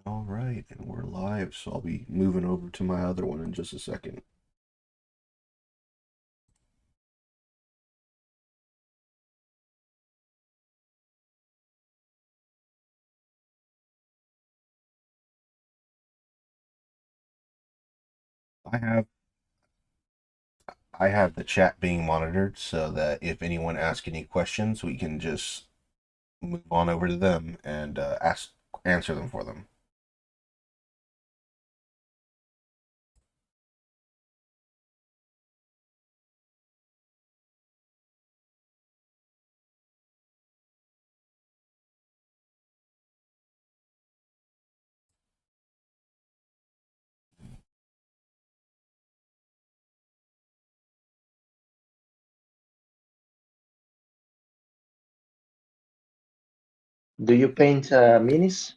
All right, and we're live, so I'll be moving over to my other one in just a second. I have I have the chat being monitored so that if anyone asks any questions, we can just move on over to them and answer them for them. Do you paint minis?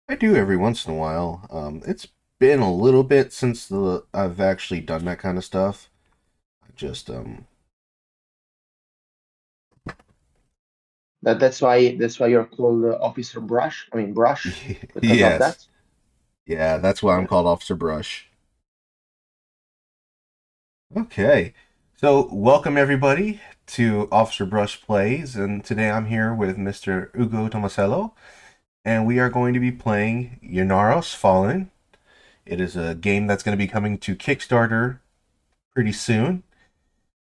I do every once in a while. It's been a little bit since I've actually done that kind of stuff. I just That's why you're called Officer Brush. I mean Brush because of yes, that. yeah, that's why I'm Yeah. called Officer Brush. Okay. So, welcome everybody to Officer Brush Plays, and today I'm here with Mr. Ugo Tomasello, and we are going to be playing Ynaros Fallin. It is a game that's going to be coming to Kickstarter pretty soon,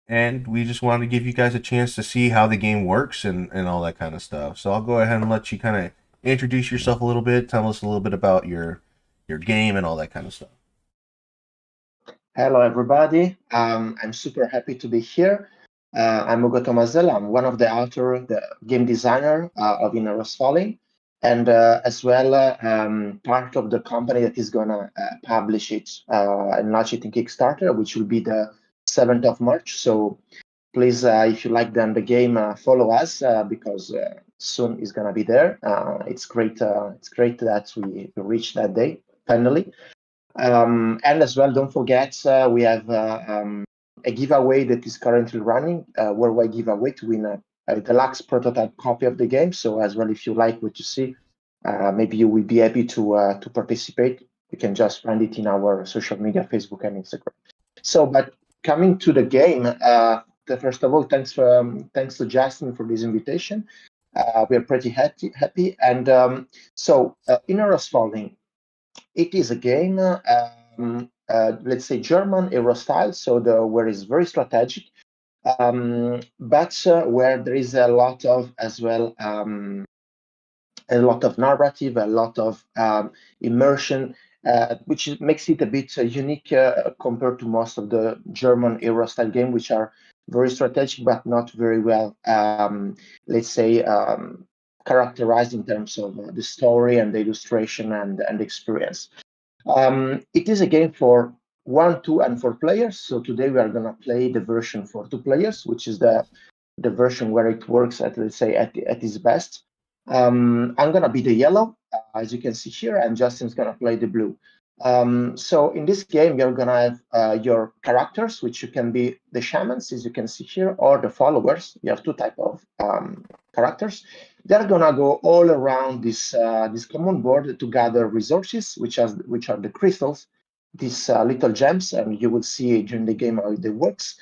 and we just wanted to give you guys a chance to see how the game works and all that kind of stuff. So, I'll go ahead and let you kind of introduce yourself a little bit, tell us a little bit about your game and all that kind of stuff. Hello everybody. I'm super happy to be here. I'm Ugo Tomasello. I'm one of the author, the game designer of Ynaros Fallin, and as well part of the company that is gonna publish it and launch it in Kickstarter, which will be the 7th of March. So please, if you like the game, follow us because soon it's gonna be there. It's great. It's great that we reached that day finally. And as well, don't forget we have a giveaway that is currently running, worldwide giveaway to win a deluxe prototype copy of the game. So as well, if you like what you see, maybe you will be happy to participate. You can just find it in our social media, Facebook and Instagram. So, but coming to the game, first of all, thanks to Justin for this invitation. We are pretty happy. And Inner Falling, it is a game, let's say German Euro style, so where it's very strategic, but where there is a lot of as well a lot of narrative, a lot of immersion, which makes it a bit unique compared to most of the German Euro style game, which are very strategic but not very well, let's say, characterized in terms of the story and the illustration and the experience. It is a game for 1, 2, and 4 players. So today we are going to play the version for 2 players, which is the version where it works at, let's say, at its best. I'm going to be the yellow, as you can see here, and Justin's going to play the blue. So in this game, you're going to have your characters, which you can be the shamans, as you can see here, or the followers. You have two type of characters. They're gonna go all around this common board to gather resources, which are the crystals, these little gems, and you will see during the game how they works.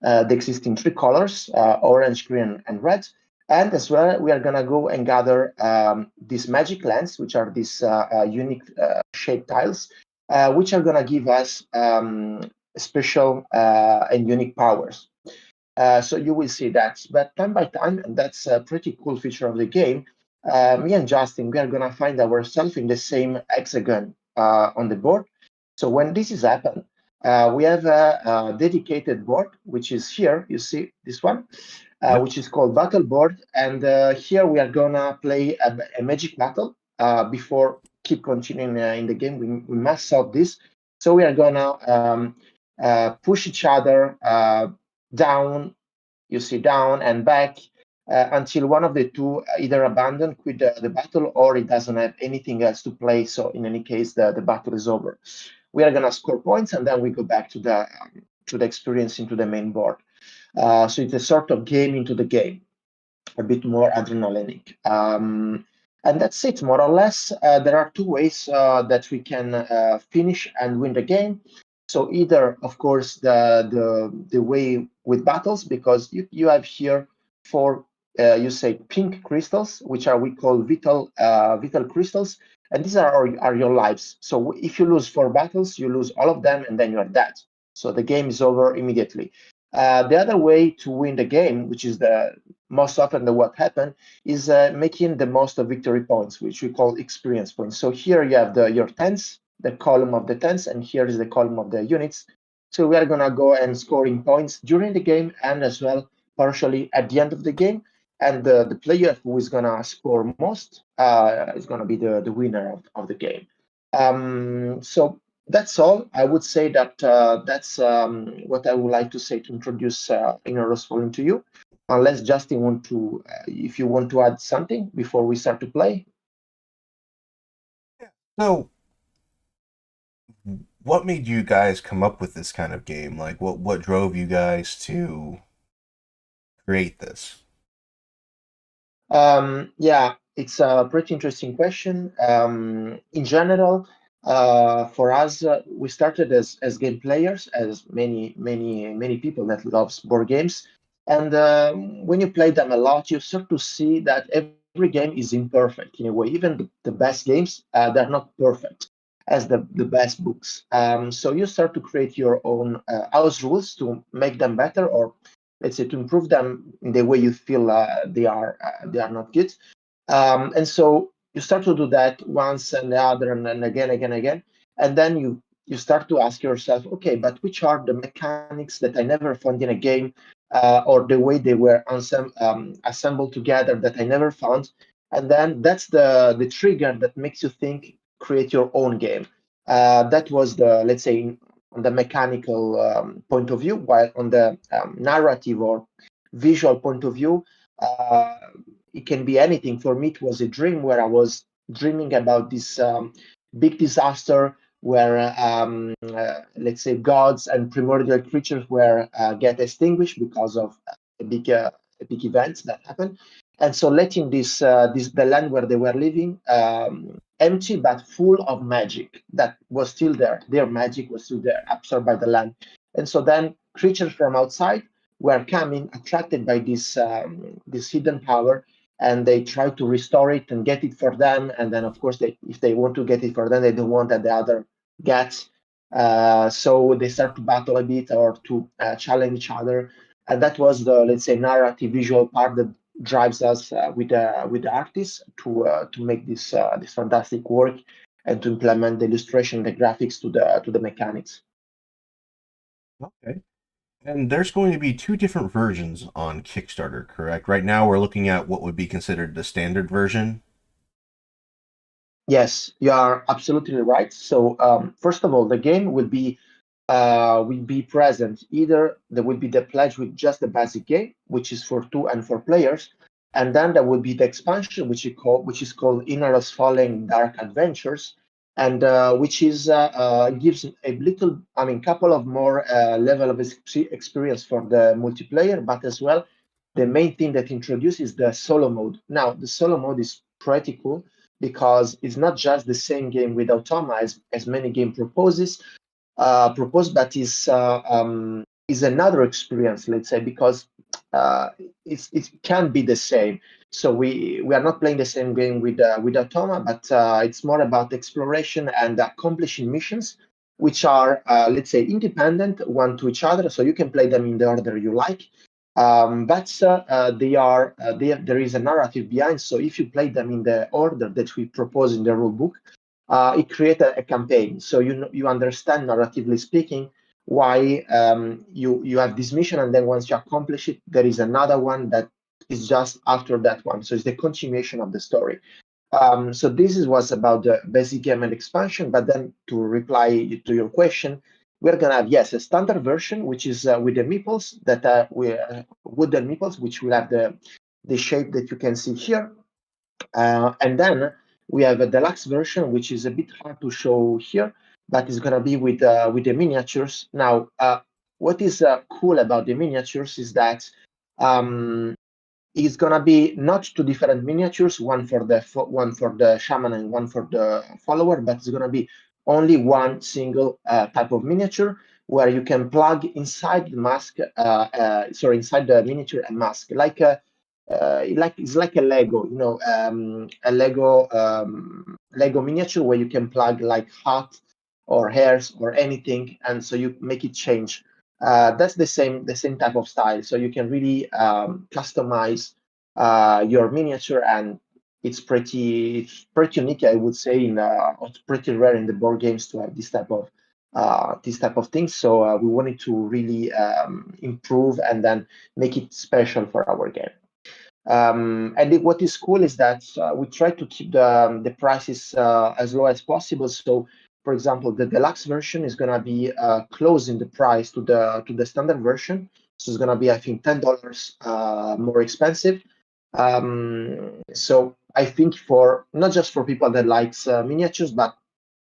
They exist in 3 colors: orange, green, and red. And as well, we are gonna go and gather these magic lands, which are these unique shaped tiles, which are gonna give us special and unique powers. So you will see that. But time by time, and that's a pretty cool feature of the game, me and Justin, we are going to find ourselves in the same hexagon on the board. So when this is happened, we have a dedicated board, which is here. You see this one, Yep. which is called Battle Board. And here we are going to play a magic battle before keep continuing in the game. We must solve this. So we are going to push each other down, you see, down and back until one of the two either abandon, quit the battle, or it doesn't have anything else to play. So in any case, the battle is over. We are gonna score points, and then we go back to the experience into the main board. So it's a sort of game into the game, a bit more adrenalinic. And that's it, more or less. There are two ways that we can finish and win the game. So either, of course, the way with battles, because you have here four, you say pink crystals, which are we call vital crystals, and these are your lives. So if you lose four battles, you lose all of them, and then you are dead. So the game is over immediately. The other way to win the game, which is the most often the what happened, is making the most of victory points, which we call experience points. So here you have your tens, the column of the tens, and here is the column of the units. So we are going to go and scoring points during the game and as well partially at the end of the game. And the player who is going to score most is going to be the winner of the game. So that's all. I would say that that's what I would like to say to introduce Ynaros Fallin to you. Unless Justin want to, if you want to add something before we start to play. So, what made you guys come up with this kind of game? Like, what drove you guys to create this? Yeah, it's a pretty interesting question. In general, for us, we started as game players, as many people that loves board games, and when you play them a lot, you start to see that every game is imperfect in a way. Even the best games, they're not perfect as the best books. So you start to create your own house rules to make them better, or let's say to improve them in the way you feel they are not good. And so you start to do that once and the other and then again, and then you start to ask yourself, okay, but which are the mechanics that I never found in a game, or the way they were assembled together that I never found, and then that's the trigger that makes you think, create your own game. That was the, let's say, on the mechanical point of view, while on the narrative or visual point of view, uh, it can be anything. For me, it was a dream where I was dreaming about this big disaster where, let's say, gods and primordial creatures were get extinguished because of a big event that happened. And so letting this the land where they were living empty but full of magic that was still there. Their magic was still there, absorbed by the land. And so then creatures from outside were coming, attracted by this hidden power, and they try to restore it and get it for them. And then, of course, if they want to get it for them, they don't want that the other gets. So they start to battle a bit or to challenge each other. And that was the, let's say, narrative visual part that drives us with the artists to make this fantastic work and to implement the illustration, the graphics to the mechanics. Okay. And there's going to be two different versions on Kickstarter, correct? Right now, we're looking at what would be considered the standard version. Yes, you are absolutely right. So first of all, the game will be present. Either there will be the pledge with just the basic game, which is for 2 and 4 players, and then there will be the expansion, which is called Ynaros Falling Dark Adventures, and which is gives a little, I mean, couple of more level of experience for the multiplayer, but as well the main thing that introduces the solo mode. Now, the solo mode is pretty cool because it's not just the same game with automa as many game propose, but is another experience, let's say, because it can be the same. So we are not playing the same game with automa, but it's more about exploration and accomplishing missions, which are let's say independent one to each other. So you can play them in the order you like. But there is a narrative behind. So if you play them in the order that we propose in the rule book, it creates a campaign. So you understand, narratively speaking, why you have this mission, and then once you accomplish it, there is another one that is just after that one. So it's the continuation of the story. So this is what's about the basic game and expansion. But then to reply to your question, we're gonna have, yes, a standard version, which is with the meeples that wooden meeples, which will have the shape that you can see here. And then we have a deluxe version, which is a bit hard to show here, but it's gonna be with the miniatures. Now, what is cool about the miniatures is that um, is gonna be not two different miniatures, one for the shaman and one for the follower, but it's gonna be only one single type of miniature where you can plug inside the mask, inside the miniature and mask, like it's like a Lego, a Lego miniature where you can plug like hat or hairs or anything, and so you make it change. That's the same type of style. So you can really customize your miniature, and it's pretty unique, I would say. It's pretty rare in the board games to have this type of things. So we wanted to really improve and then make it special for our game. What is cool is that we try to keep the prices as low as possible. So, for example, the deluxe version is gonna be close in the price to the standard version. So it's gonna be, I think, $10 more expensive. So I think for not just for people that likes miniatures, but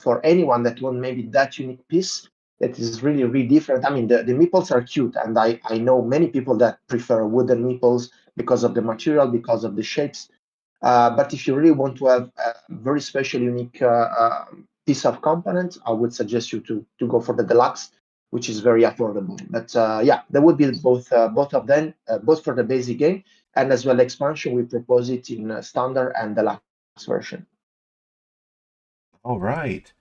for anyone that want maybe that unique piece that is really, really different. I mean, the meeples are cute, and I know many people that prefer wooden meeples because of the material, because of the shapes. But if you really want to have a very special, unique piece of component, I would suggest you to go for the deluxe, which is very affordable. But yeah, there would be both of them, both for the basic game and as well expansion. We propose it in standard and deluxe version. All right.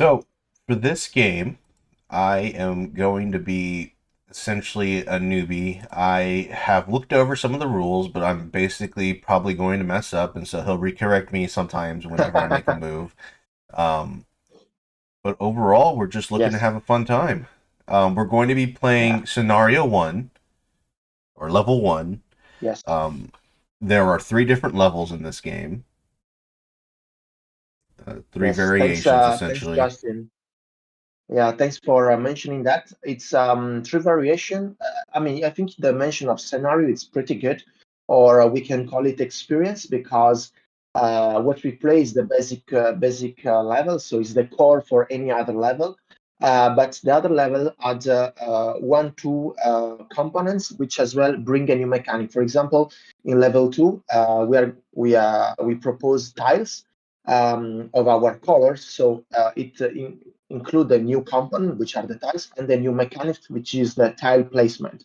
So for this game, I am going to be essentially a newbie. I have looked over some of the rules, but I'm basically probably going to mess up, and so he'll recorrect me sometimes whenever I make a move. Um, but overall, we're just looking to Yes. have a fun time. We're going to be Yeah. playing Scenario 1, or Level 1. Yes. Um, there are 3 different levels in this game, 3 Yes. Thanks. variations, Thanks, essentially. Justin. Yeah. Thanks for mentioning that. It's true variation. I mean, I think the mention of scenario is pretty good, or we can call it experience, because what we play is the basic level, so it's the core for any other level. But the other level adds one, two components, which as well bring a new mechanic. For example, in level 2, we propose tiles of our colors. So it include the new component, which are the tiles, and the new mechanic, which is the tile placement.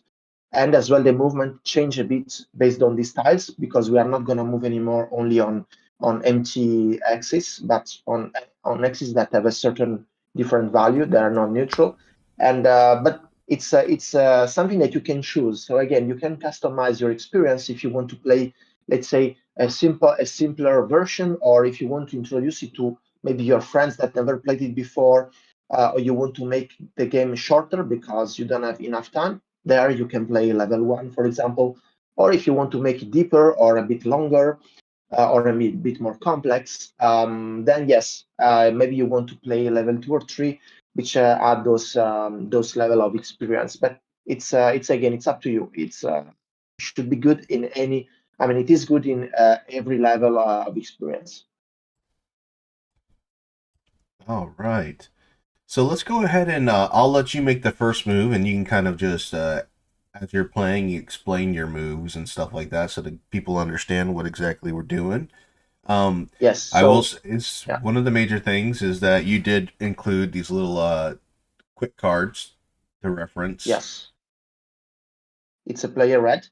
And as well, the movement change a bit based on these tiles, because we are not going to move anymore only on empty axes, but on axes that have a certain different value. They are not neutral, and but it's something that you can choose. So again, you can customize your experience if you want to play, let's say, a simpler version, or if you want to introduce it to maybe your friends that never played it before, or you want to make the game shorter because you don't have enough time. There you can play level 1, for example. Or if you want to make it deeper or a bit longer, or a bit more complex, then yes, maybe you want to play level 2 or 3, which add those level of experience. But it's again, it's up to you. It's should be good in any. I mean, it is good in every level of experience. All right. So let's go ahead and I'll let you make the first move, and you can kind of just, as you're playing, you explain your moves and stuff like that, so that people understand what exactly we're doing. Um, Yes. I will. So It's yeah. one of the major things is that you did include these little quick cards to reference. Yes. It's a player red.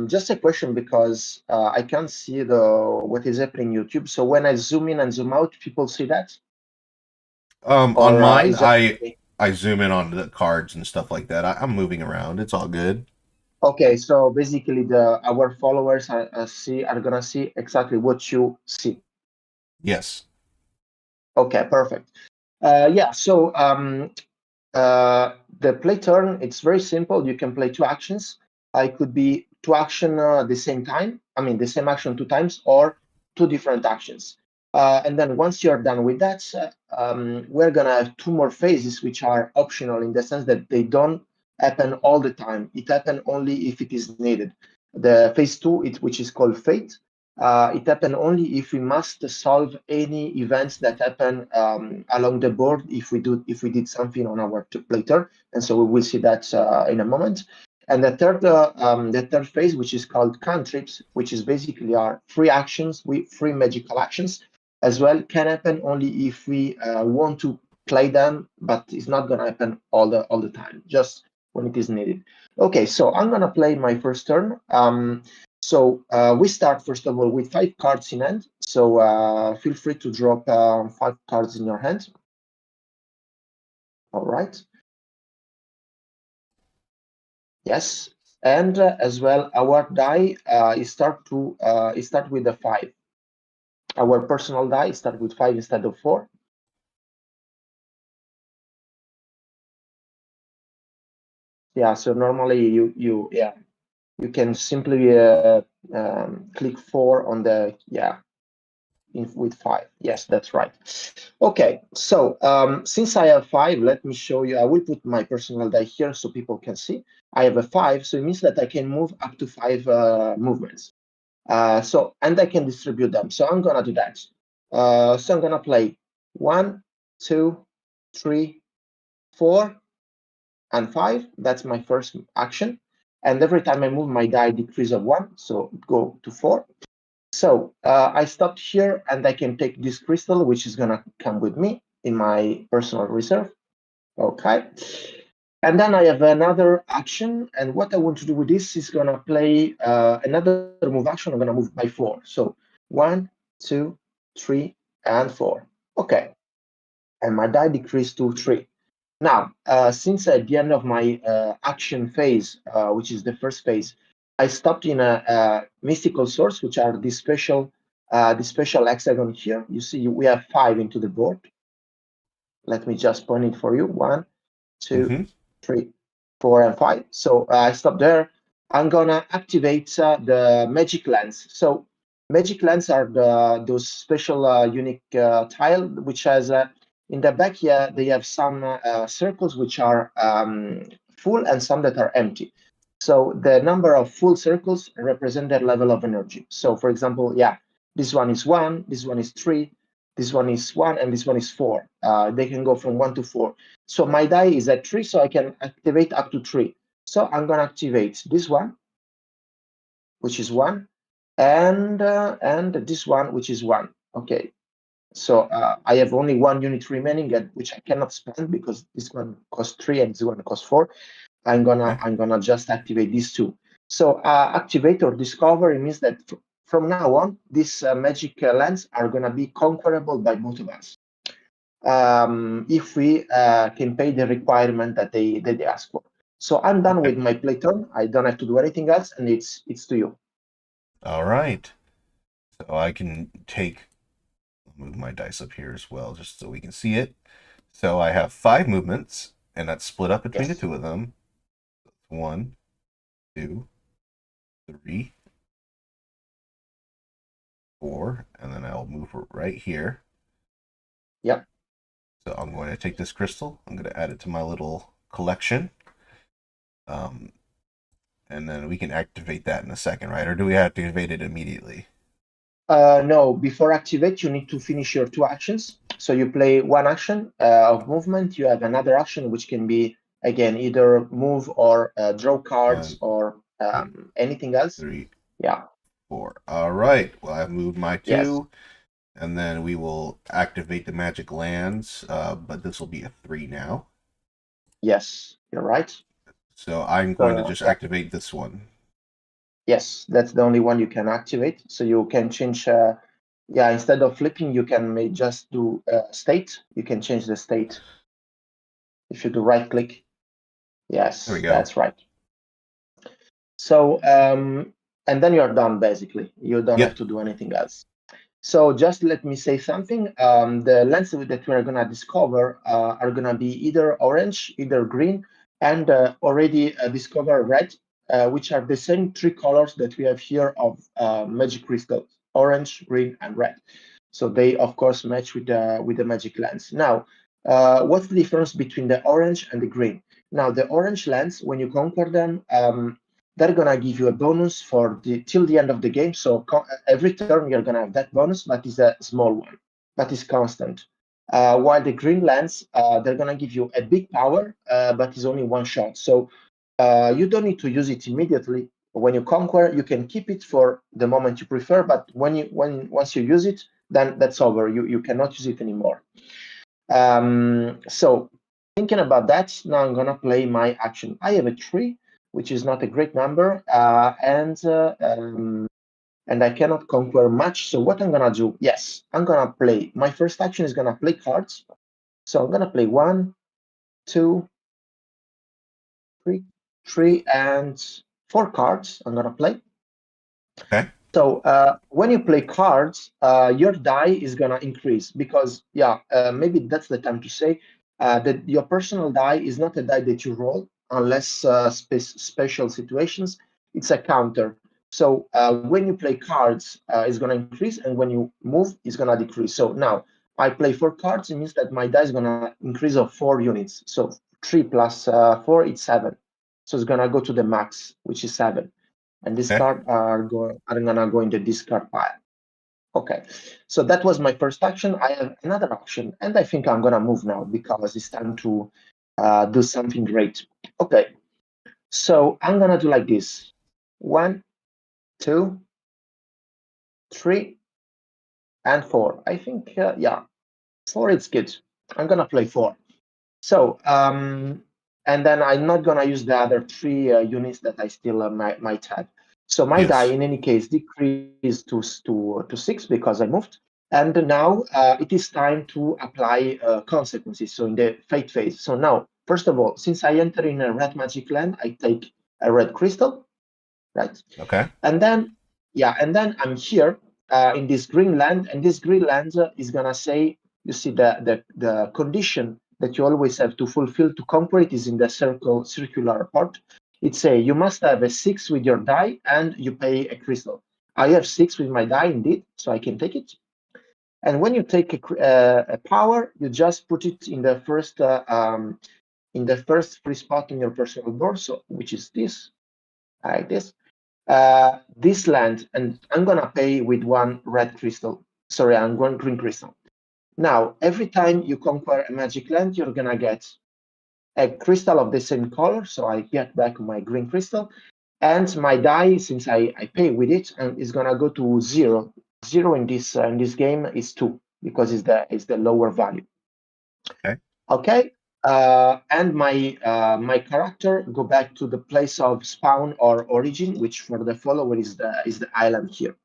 Just a question, because I can't see what is happening in YouTube. So when I zoom in and zoom out, people see that, On or mine, it's just me? I zoom in on the cards and stuff like that. I'm moving around. It's all good. Okay. So basically, the our followers are gonna see exactly what you see. Yes. Okay. Perfect. Yeah. So the play turn, it's very simple. You can play two actions. It could be two action the same time. I mean, the same action two times, or two different actions. And then once you're done with that, we're gonna have two more phases, which are optional in the sense that they don't happen all the time. It happen only if it is needed. The phase 2, which is called fate, it happen only if we must solve any events that happen along the board, if we did something on our play turn, and so we will see that in a moment. And the third phase, which is called cantrips, which is basically our free actions, free magical actions as well, can happen only if we want to play them, but it's not going to happen all the time, just when it is needed. Okay, so I'm going to play my first turn. So we start, first of all, with 5 cards in hand. So feel free to drop 5 cards in your hand. All right. Yes, and as well, our die start with the 5. Our personal die start with 5 instead of 4. Yeah, so normally you can simply click 4 on the with 5. Yes, that's right. Okay, so since I have 5, let me show you. I will put my personal die here so people can see. I have a 5, so it means that I can move up to 5 movements. And I can distribute them. So I'm gonna do that. So I'm gonna play 1, 2, 3, 4, and 5. That's my first action. And every time I move, my die decrease of 1, so go to 4. So I stopped here, and I can take this crystal, which is gonna come with me in my personal reserve. Okay. And then I have another action, and what I want to do with this is gonna play another move action. I'm gonna move by 4. So 1, 2, 3, and 4. Okay, and my die decreased to 3. Now, since at the end of my action phase, which is the first phase, I stopped in a mystical source, which are the special hexagon here. You see, we have 5 into the board. Let me just point it for you. 1, 2, 3, 4, and 5. So I stop there. I'm gonna activate the magic lens. So magic lens are those special unique tile, which has in the back here they have some circles which are full and some that are empty. So the number of full circles represent their level of energy. So for example, this one is 1, this one is 3, this one is 1, and this one is 4. They can go from 1 to 4. So my die is at 3, so I can activate up to 3. So I'm going to activate this one, which is 1, and this one, which is 1. Okay. So I have only 1 unit remaining, which I cannot spend because this one costs 3 and this one costs 4. I'm gonna just activate these 2. So activate or discover, it means that from now on, these magic lands are gonna be conquerable by both of us. If we can pay the requirement that they ask for. So I'm done with my play turn. I don't have to do anything else, and it's to you. All right. So I can move my dice up here as well, just so we can see it. So I have 5 movements, and that's split up between the 2 of them. 1, 2, 3, 4, and then I'll move right here. Yep. So I'm going to take this crystal. I'm going to add it to my little collection. And then we can activate that in a second, right? Or do we activate it immediately? No, before activate, you need to finish your 2 actions. So you play 1 action of movement. You have another action, which can be, again, either move or draw cards 1, or anything else. 3, yeah, 4. All right. Well, I've moved my 2. Yes. And then we will activate the magic lands, but this will be a 3 now. Yes, you're right. So I'm going to just activate this one. Yes, that's the only one you can activate. So you can change, instead of flipping, you can just do state. You can change the state. If you do right click. Yes, There we go. That's right. So, and then you're done, basically. You don't have to do anything else. So just let me say something. The lands that we are going to discover are going to be either orange, either green, and already discover red, which are the same 3 colors that we have here of magic crystals: orange, green, and red. So they, of course, match with the magic lands. Now, what's the difference between the orange and the green? Now, the orange lands, when you conquer them, they're gonna give you a bonus for till the end of the game. So every turn you're gonna have that bonus, but it's a small one, but it's constant. While the green lands, they're gonna give you a big power, but it's only 1 shot. So you don't need to use it immediately. When you conquer, you can keep it for the moment you prefer, but once you use it, then that's over. You cannot use it anymore. So thinking about that, now I'm gonna play my action. I have a 3, which is not a great number, and I cannot conquer much. So what I'm gonna do? Yes, I'm gonna play. My first action is gonna play cards. So I'm gonna play 1, 2, 3, 3, and 4 cards. I'm gonna play. Okay. So when you play cards, your die is gonna increase because maybe that's the time to say that your personal die is not a die that you roll unless special situations. It's a counter. So when you play cards, it's gonna increase, and when you move, it's gonna decrease. So now I play 4 cards. It means that my die is gonna increase of 4 units. So 3 plus 4, it's 7. So it's gonna go to the max, which is 7, and this Okay. card are gonna go in the discard pile. Okay, so that was my first action. I have another action, and I think I'm gonna move now because it's time to do something great. Okay, so I'm gonna do like this: 1, 2, 3, and 4. I think 4 is good. I'm gonna play 4. So and then I'm not gonna use the other 3 units that I still might have. So my die, Yes. in any case, decreased to 6 because I moved. And now it is time to apply consequences. So in the fate phase. So now, first of all, since I enter in a red magic land, I take a red crystal, right? Okay. And then, and then I'm here in this green land, and this green land is gonna say, you see the condition that you always have to fulfill to conquer it is in the circular part. It say you must have a 6 with your die and you pay a crystal. I have 6 with my die indeed, so I can take it. And when you take a power, you just put it in the first free spot in your personal board, so which is this, like this land, and I'm gonna pay with 1 red crystal. Sorry, I'm going green crystal. Now, every time you conquer a magic land, you're gonna get a crystal of the same color, so I get back my green crystal, and my die, since I pay with it, and is gonna go to 0. 0 in this game is 2 because it's the lower value. Okay. Okay, and my character go back to the place of spawn or origin, which for the follower is the island here.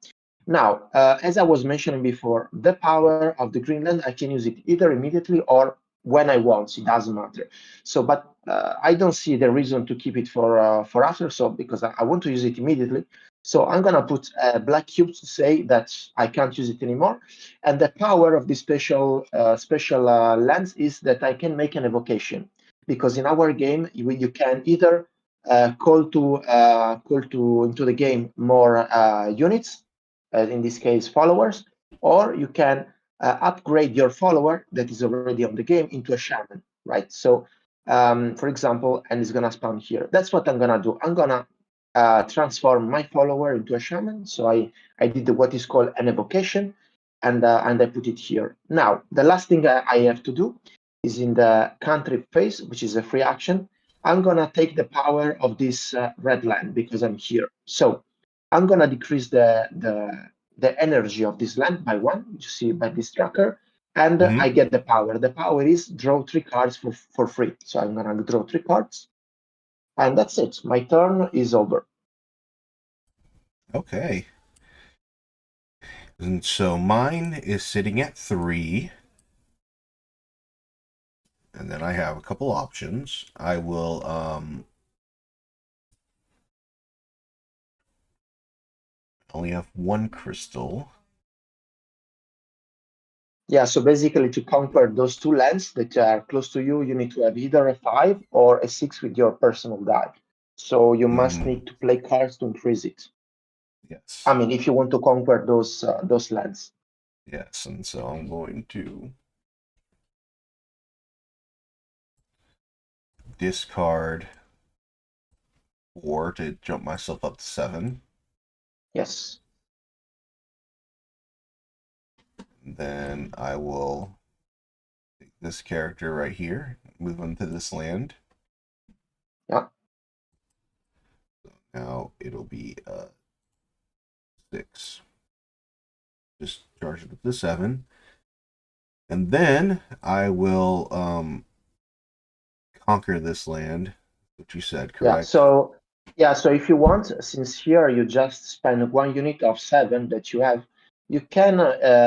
Now, as I was mentioning before, the power of the Greenland, I can use it either immediately or when I want. It doesn't matter. So, but I don't see the reason to keep it for after. So, because I want to use it immediately. So I'm gonna put a black cube to say that I can't use it anymore. And the power of this special lens is that I can make an evocation, because in our game you can either call to into the game more units, in this case followers, or you can upgrade your follower that is already on the game into a shaman, right? So for example, and it's gonna spawn here. That's what I'm gonna do. I'm gonna transform my follower into a shaman. So I did what is called an evocation, and I put it here. Now the last thing I have to do is in the country phase, which is a free action. I'm gonna take the power of this red land because I'm here. So I'm gonna decrease the energy of this land by 1, you see by this tracker, and Mm-hmm. I get the power. The power is draw 3 cards for free. So I'm gonna draw 3 cards, and that's it. My turn is over. Okay. And so mine is sitting at 3. And then I have a couple options. I will only have 1 crystal. Yeah, so basically to conquer those 2 lands that are close to you, you need to have either a 5 or a 6 with your personal die. So you must Mm, need to play cards to increase it. I yes. mean, if you want to conquer those lands. Yes. And so I'm going to discard 4 to jump myself up to 7. Yes. Then I will take this character right here, move him to this land. Yeah. charge it up to 7. And then I will conquer this land, which you said, Yeah, correct? so if you want, since here you just spend 1 unit of 7 that you have, you can,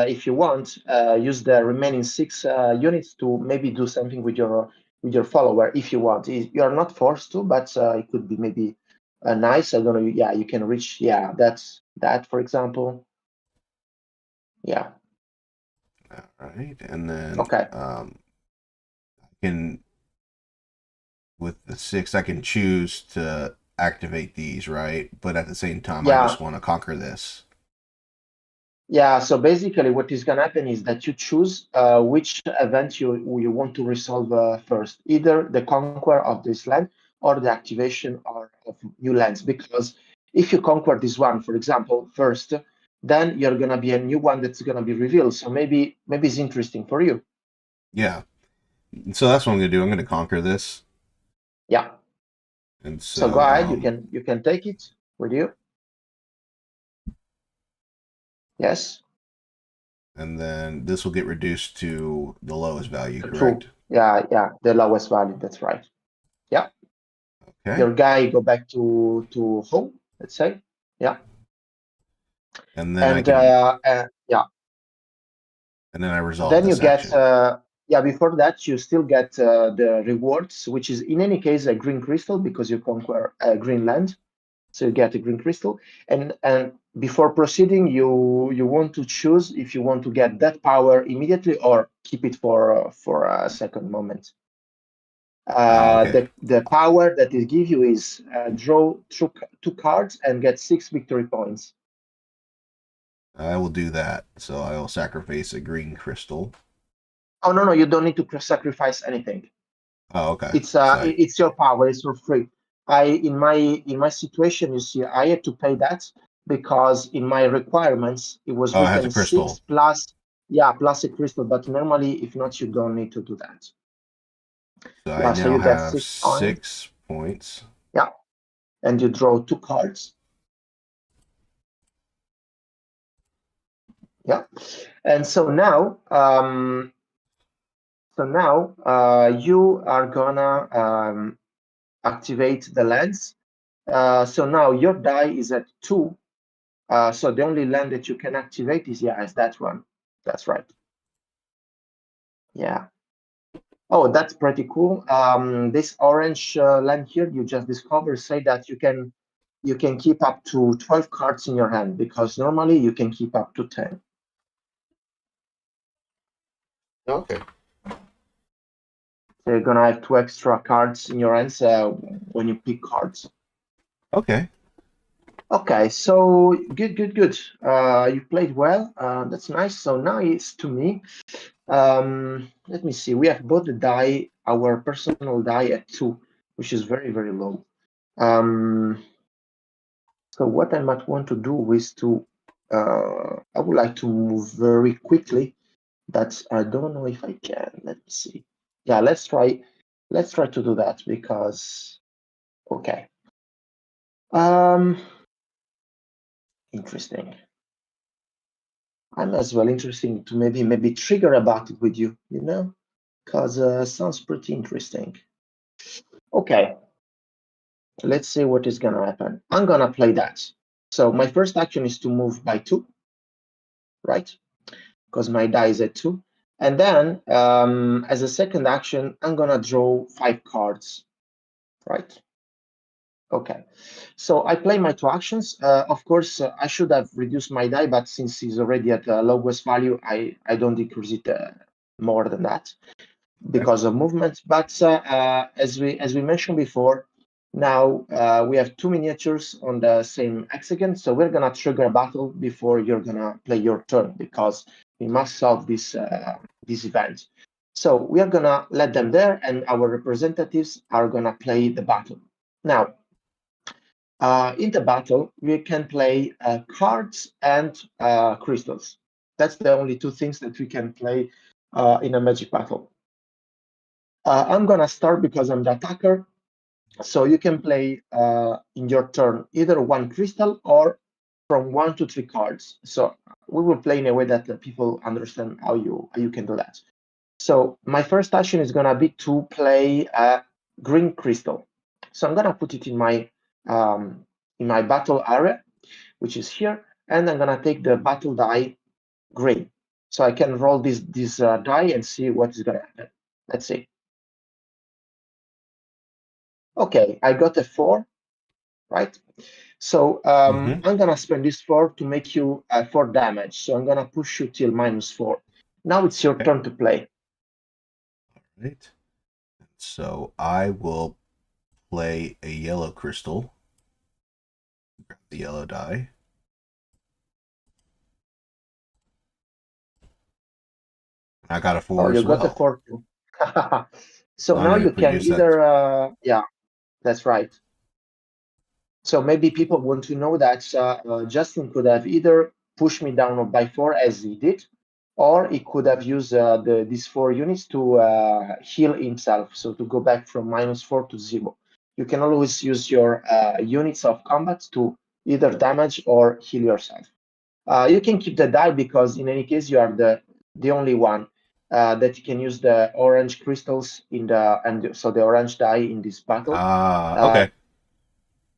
if you want, use the remaining 6 units to maybe do something with your follower if you want. You are not forced to, but it could be maybe nice. I don't know. Yeah, you can reach. Yeah, that's that, for example. Yeah. All right, and then Okay. can with the 6, I can choose to activate these, right? But at the same time, I Yeah. just want to conquer this. Yeah, so basically what is going to happen is that you choose which event you want to resolve first, either the conquer of this land or the activation of new lands. Because if you conquer this one, for example, first, then you're going to be a new one that's going to be revealed. So maybe it's interesting for you. Yeah. So that's what I'm gonna do. I'm gonna conquer this, Yeah. and So go so ahead, you can take it with you. Yes. and then this will get reduced to the lowest value, To two. correct? Yeah, the lowest value. That's right. Yeah. Okay. Your guy go back to home, let's say. Yeah. And then I And can, yeah, and then I resolve then you this get action. yeah, before that you still get the rewards, which is in any case a green crystal because you conquer a green land, so you get a green crystal. And before proceeding, you want to choose if you want to get that power immediately or keep it for a second moment. Okay. The power that it give you is draw two cards and get 6 victory points. I will do that. So I will sacrifice a green crystal. Oh no, you don't need to sacrifice anything. Oh, okay. It's So I, it's your power. It's for free. In my situation, you see, I had to pay that because in my requirements it was oh, it has a written crystal. 6 plus, yeah, plus a crystal. But normally, if not, you don't need to do that. So I Yeah, so now you get have 6 points. 6 points. Yeah, and you draw 2 cards. Yeah, and so now you are gonna activate the lands. So now your die is at 2. So the only land that you can activate is that one. That's right. Yeah. Oh, that's pretty cool. This orange land here you just discovered say that you can keep up to 12 cards in your hand because normally you can keep up to 10. Okay. So you're gonna have 2 extra cards in your hands when you pick cards. Okay. Okay, so good. You played well. That's nice. So now it's to me. Let me see. We have both the die, our personal die at 2, which is very, very low. So what I might want to do is I would like to move very quickly, but I don't know if I can. Let me see. Yeah, let's try to do that because, okay. Interesting. I'm as well interesting to maybe trigger about it with you, because sounds pretty interesting. Okay, let's see what is gonna happen. I'm gonna play that. So my first action is to move by 2, right? Because my die is at 2. And then as a second action, I'm gonna draw 5 cards, right? Okay, so I play my 2 actions. Of course, I should have reduced my die, but since it's already at the lowest value, I don't decrease it more than that Okay. because of movement. But as we mentioned before, now we have 2 miniatures on the same hexagon, so we're gonna trigger a battle before you're gonna play your turn because we must solve this event. So we are gonna let them there, and our representatives are gonna play the battle. Now, in the battle, we can play cards and crystals. That's the only 2 things that we can play in a magic battle. I'm gonna start because I'm the attacker. So you can play in your turn either 1 crystal or from 1 to 3 cards. So we will play in a way that people understand how you can do that. So my first action is gonna be to play a green crystal. So I'm gonna put it in my battle area, which is here, and I'm gonna take the battle die green. So I can roll this die and see what is gonna happen. Let's see. Okay, I got a 4, right? So I'm gonna spend this 4 to make you 4 damage. So I'm gonna push you till -4. Now it's your turn to play. All right. So I will play a yellow crystal. Grab the yellow die. I got a 4 You as got a well. 4 too. So I now need you to can use that. either yeah, that's right. So maybe people want to know that Justin could have either pushed me down by 4 as he did, or he could have used these 4 units to heal himself, so to go back from -4 to 0. You can always use your units of combat to either damage or heal yourself. You can keep the die because in any case you are the only one that can use the orange crystals so the orange die in this battle. Okay.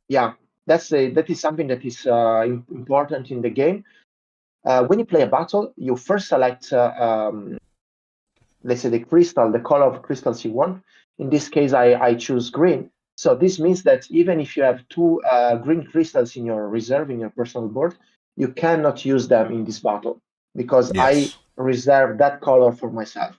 Yeah, that is something that is important in the game. When you play a battle, you first select, let's say, the color of crystals you want. In this case, I choose green. So this means that even if you have 2 green crystals in your reserve, in your personal board, you cannot use them in this battle because I Yes. reserve that color for myself.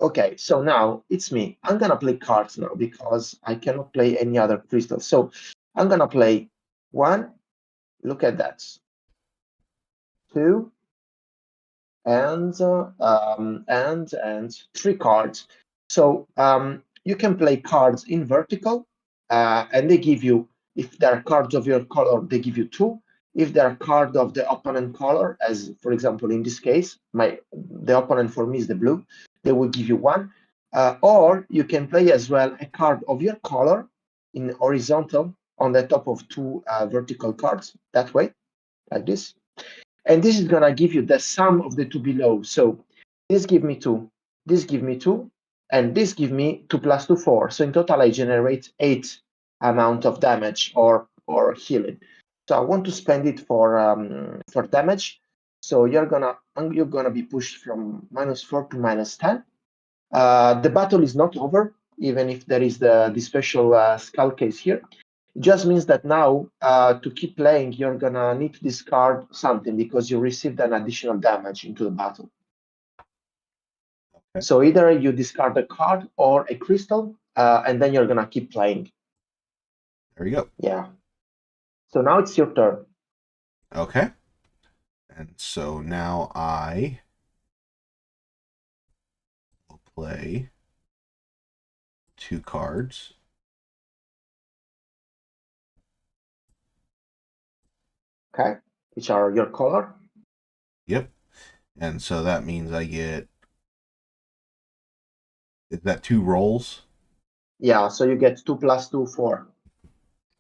Okay, so now it's me. I'm gonna play cards now because I cannot play any other crystals. So I'm gonna play 1. Look at that. 2 and 3 cards. So you can play cards in vertical, and they give you, if there are cards of your color, they give you 2. If there are cards of the opponent color, as for example in this case, the opponent for me is the blue, they will give you 1. Or you can play as well a card of your color in horizontal on the top of 2 vertical cards, that way, like this. And this is going to give you the sum of the 2 below. So this give me 2, this give me 2, and this give me 2 plus 2, 4. So in total, I generate 8 amount of damage or healing. So I want to spend it for damage. So you're gonna be pushed from -4 to -10. The battle is not over, even if there is the special skull case here. It just means that now, to keep playing, you're gonna need to discard something because you received an additional damage into the battle. Okay. So either you discard a card or a crystal, and then you're gonna keep playing. There we go. Yeah. So now it's your turn. Okay. And so now I will play 2 cards. Okay. Which are your color. Yep. And so that means I get, is that 2 rolls? Yeah, so you get 2 plus 2, 4.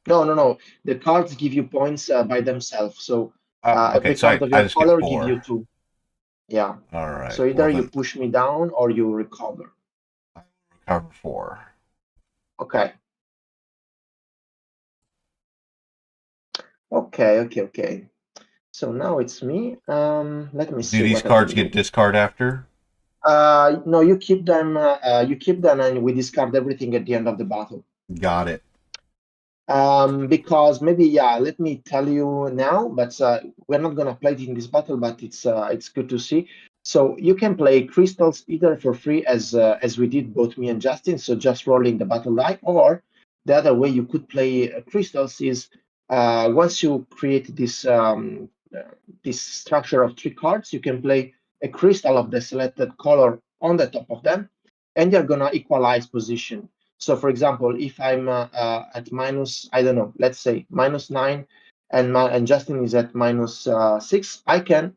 No. The cards give you points by themselves. So Okay, every so card of I your just get color give 4. you 2. Yeah. All right. So either Well, you then push me down or you recover. I recover 4. Okay. Okay. So now it's me. Let me see Do these what I cards can get do. discard after? No, you keep them. And we discard everything at the end of the battle. Got it. Because maybe, yeah, let me tell you now, but we're not gonna play it in this battle, but it's good to see. So you can play crystals either for free as we did, both me and Justin, so just rolling the battle die, or the other way you could play crystals is once you create this structure of 3 cards, you can play a crystal of the selected color on the top of them, and you're gonna equalize position. So, for example, if I'm at minus, I don't know, let's say -9, and Justin is at -6, I can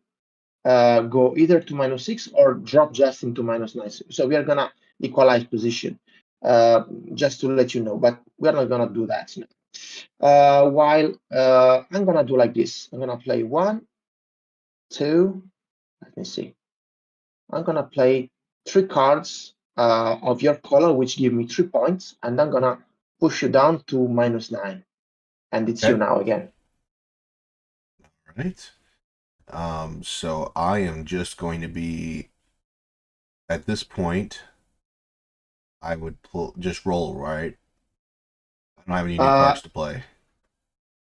go either to -6 or drop Justin to -9. So we are gonna equalize position, just to let you know. But we're not gonna do that. While I'm gonna do like this. I'm gonna play 1, 2. Let me see. I'm gonna play 3 cards of your color, which give me 3 points, and I'm gonna push you down to -9, and it's you Okay. now again. All right. So I am just going to be at this point. I would just roll, right? I don't have any new Uh, cards to play.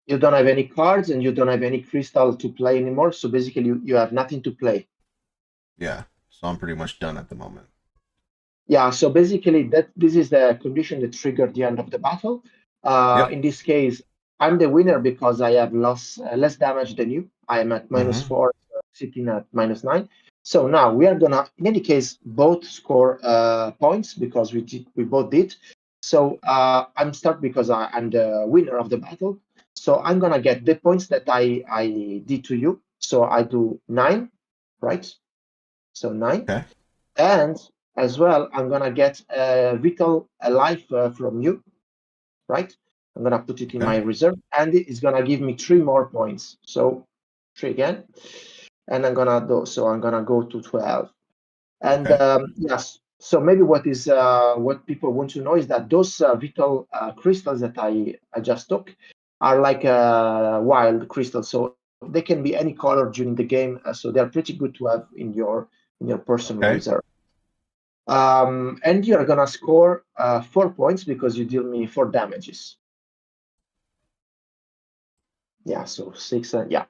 you don't have any cards, and you don't have any crystal to play anymore. So basically, you have nothing to play. Yeah. So I'm pretty much done at the moment. Yeah, so basically this is the condition that triggered the end of the battle. Yep. In this case, I'm the winner because I have lost less damage than you. I am at Mm-hmm. -4, sitting at -9. So now we are gonna, in any case, both score points because we both did. So I'm start because I'm the winner of the battle. So I'm gonna get the points that I did to you. So I do 9, right? So 9. Okay. And as well, I'm gonna get a vital life from you, right? I'm gonna put it in my Okay. reserve, and it's gonna give me 3 more points. So 3 again, and I'm gonna do. So I'm gonna go to 12. And Okay. yes, so maybe what people want to know is that those vital crystals that I just took are like wild crystals, so they can be any color during the game. So they're pretty good to have in your personal Okay. reserve. And you're gonna score 4 points because you deal me 4 damages. Yeah, so 6, yeah,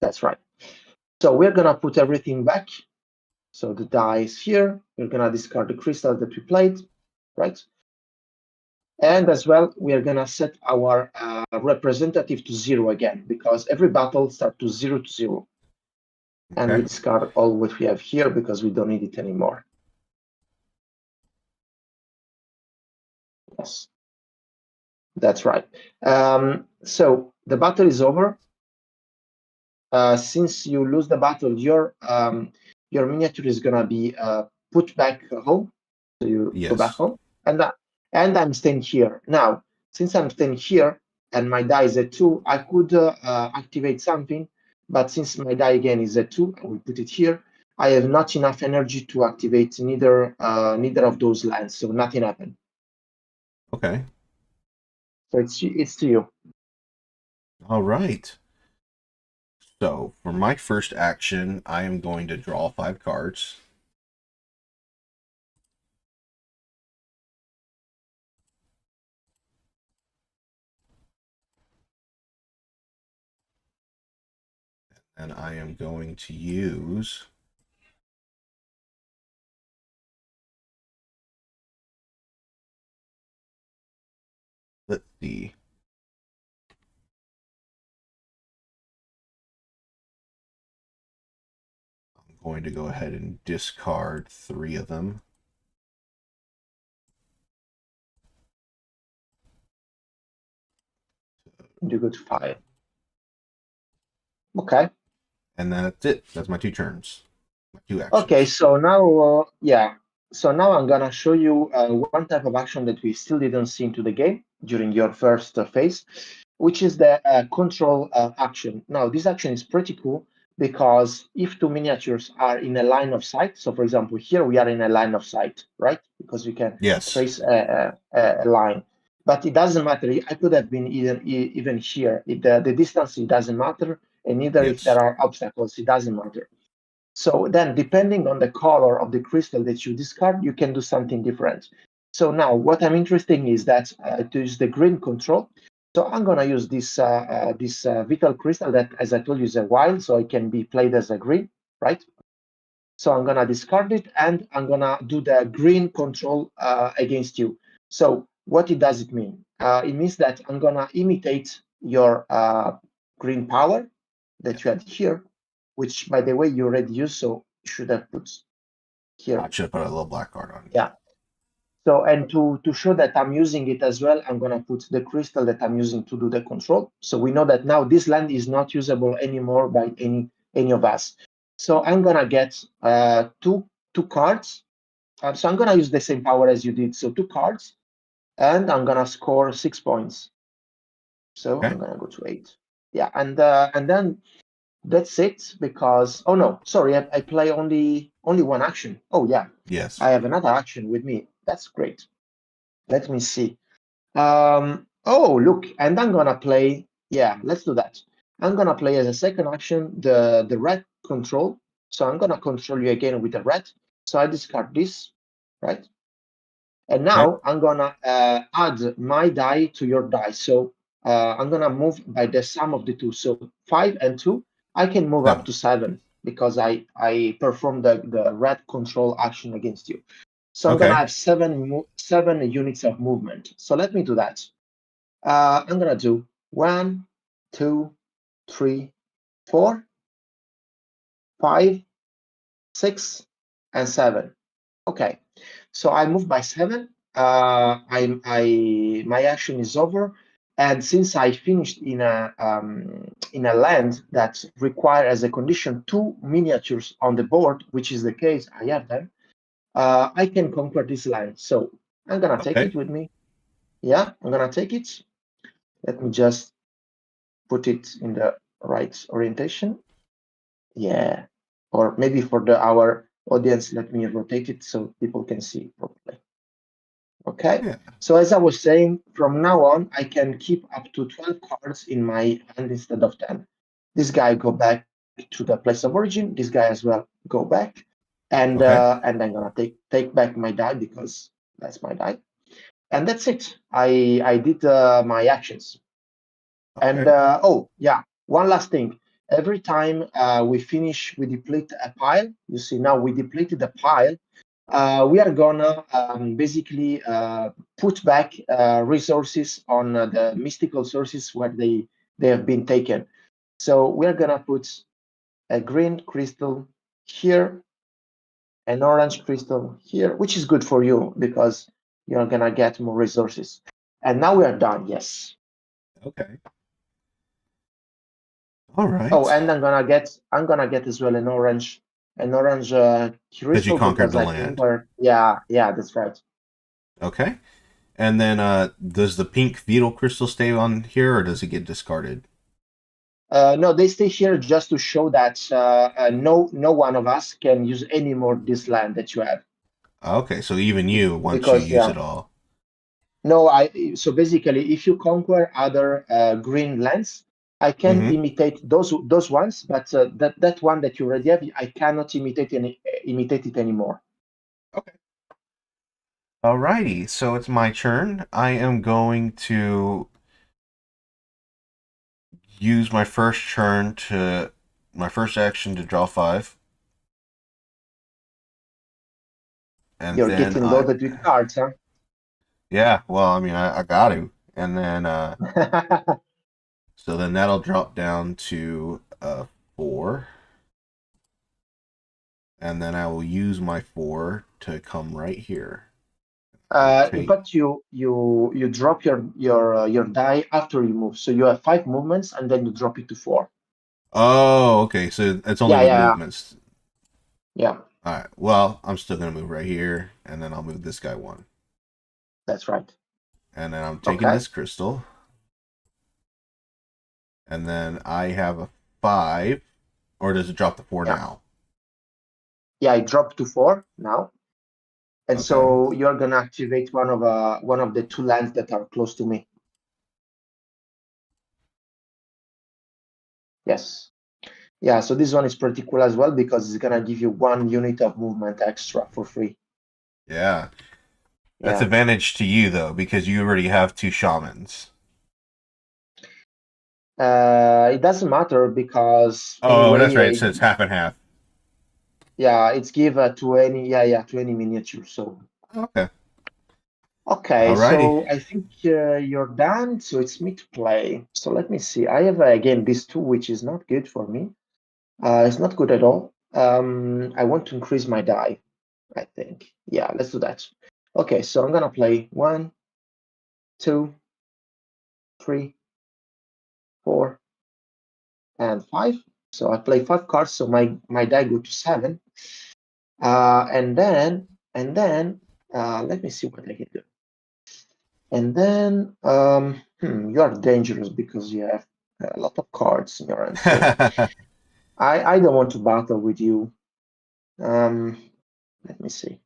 that's right. So we're gonna put everything back. So the die is here. We're gonna discard the crystal that we played, right? And as well, we are gonna set our representative to 0 again because every battle starts to 0 to 0. And we Okay. discard all what we have here because we don't need it anymore. Yes, that's right. So the battle is over. Since you lose the battle, your miniature is gonna be put back home. So you go back Yes. home, and I'm staying here now. Since I'm staying here and my die is at 2, I could activate something, but since my die again is at 2, I will put it here. I have not enough energy to activate neither of those lands, so nothing happened. Okay. So it's to you. All right. So for my first action, I am going to draw 5 cards. And I am going to use let's see. I'm going to go ahead and discard 3 of them. You go to 5. Okay. And that's it. That's my 2 turns. My 2 Okay, actions. so now, yeah, so now I'm gonna show you one type of action that we still didn't see into the game during your first phase, which is the control action. Now, this action is pretty cool because if 2 miniatures are in a line of sight, so for example, here we are in a line of sight, right? Because we can Yes. trace a line, but it doesn't matter. I could have been even here. The distance, it doesn't matter, and neither if there Yes. are obstacles, it doesn't matter. So then, depending on the color of the crystal that you discard, you can do something different. So now, what I'm interested in is that to use the green control. So I'm gonna use this vital crystal that, as I told you, is a wild, so it can be played as a green, right? So I'm gonna discard it, and I'm gonna do the green control against you. So what does it mean? It means that I'm gonna imitate your green power that you had here, which, by the way, you already used, so you should have put I here. should have put a little black card on. Yeah. So, and to show that I'm using it as well, I'm gonna put the crystal that I'm using to do the control. So we know that now this land is not usable anymore by any of us. So I'm gonna get two cards. So I'm gonna use the same power as you did. So 2 cards, and I'm gonna score 6 points. So Okay. I'm gonna go to 8. Yeah, and then that's it because oh no, sorry, I play only one action. Oh yeah, Yes. I have another action with me. That's great. Let me see. Oh look, and I'm gonna play. Yeah, let's do that. I'm gonna play as a second action the red control. So I'm gonna control you again with the red. So I discard this, right? And Okay. now I'm gonna add my die to your die. So I'm gonna move by the sum of the two. So 5 and 2, I can move up 7. to 7 because I perform the red control action against you. So I'm gonna Okay. have 7 units of movement. So let me do that. I'm gonna do 1, 2, 3, 4, 5, 6, and 7. Okay, so I move by 7. My action is over, and since I finished in a land that require as a condition 2 miniatures on the board, which is the case, I have them. I can conquer this land. So I'm gonna take Okay. it with me. Yeah, I'm gonna take it. Let me just put it in the right orientation. Yeah, or maybe for our audience, let me rotate it so people can see it properly. Okay, Yeah. so as I was saying, from now on, I can keep up to 12 cards in my hand instead of 10. This guy go back to the place of origin. This guy as well go back, Okay. and I'm gonna take back my die because that's my die, and that's it. I did my actions. And Okay. oh yeah, one last thing. Every time we deplete a pile. You see now we depleted the pile. We are gonna basically put back resources on the mystical sources where they have been taken. So we are gonna put a green crystal here, an orange crystal here, which is good for you because you're gonna get more resources. And now we are done. Yes. Okay. All Oh, right. and I'm gonna get as well an orange Because you crystal conquered because the I land. conquer. Yeah, that's right. Okay. And then does the pink beetle crystal stay on here or does it get discarded? No, they stay here just to show that no one of us can use any more this land that you have Okay, so even you once you because use yeah. it all. No, I so basically if you conquer other green lands, I can Mm-hmm. imitate those ones, but that one that you already have, I cannot imitate it anymore. Okay. Alrighty, so it's my turn. I am going to use my first action to draw 5, and You're then getting loaded with cards, huh? yeah, well, I mean, I got to, and then so then that'll drop down to 4, and then I will use my 4 to come right here. I will In take. fact, you drop your die after you move, so you have 5 movements, and then you drop it to 4. Oh, okay, so it's only Yeah, with yeah, movements. yeah. All right. Well, I'm still gonna move right here, and then I'll move this guy 1, That's right. and then I'm taking Okay. this crystal, and then I have a 5, or does it drop to 4 Yeah, now? yeah. I drop to 4 now, and Okay. so you're gonna activate one of the 2 lands that are close to me. Yes. Yeah. So this one is pretty cool as well because it's gonna give you 1 unit of movement extra for free. Yeah. That's Yeah. advantage to you though, because you already have 2 shamans. It doesn't matter because Oh, that's right. It anyway, says half and half. yeah, it's give to any to any miniature. So Okay. okay, Alrighty. so I think you're done. So it's me to play. So let me see. I have again these 2, which is not good for me. It's not good at all. I want to increase my die, I think. Yeah, let's do that. Okay, so I'm gonna play 1, 2, 3, 4, and 5. So I play 5 cards, so my die go to 7. And then let me see what I can do. And then You are dangerous because you have a lot of cards in your hand. So I don't want to battle with you. Let me see.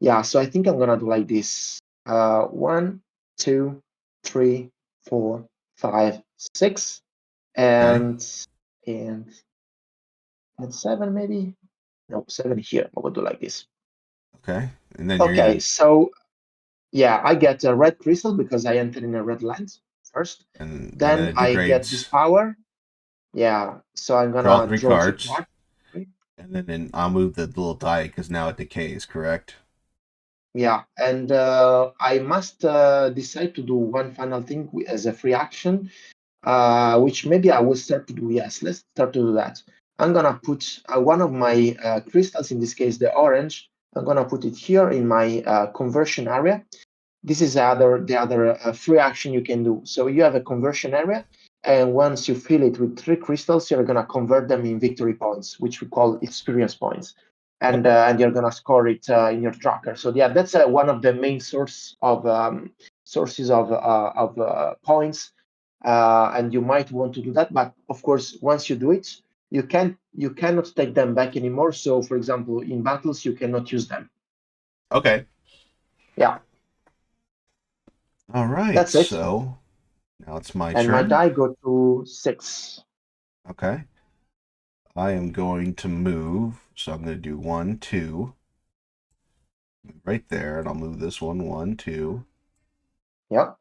Yeah, so I think I'm gonna do like this. 1, 2, 3, 4, 5, 6, Okay. and 7 maybe. No, 7 here. I will do like this. Okay. And then you're Okay, gonna so yeah, I get a red crystal because I entered in a red land first. and then Then it I get this degrades. power. Yeah, so I'm Draw gonna three draw 3 cards, cards. Okay. and then I'll move the little die because now it decays. Correct. Yeah, and I must decide to do one final thing as a free action, which maybe I will start to do. Yes, let's start to do that. I'm gonna put one of my crystals, in this case the orange. I'm gonna put it here in my conversion area. This is the other free action you can do. So you have a conversion area, and once you fill it with 3 crystals, you're gonna convert them in victory points, which we call experience points, and Okay. you're gonna score it in your tracker. So yeah, that's one of the main sources of points, and you might want to do that. But of course, once you do it, you cannot take them back anymore. So for example, in battles, you cannot use them. Okay. Yeah, All right. that's it. So now it's my And my turn. die go to 6. Okay. I am going to move. So I'm going to do 1, 2, right there, and I'll move this one, 2. Yeah.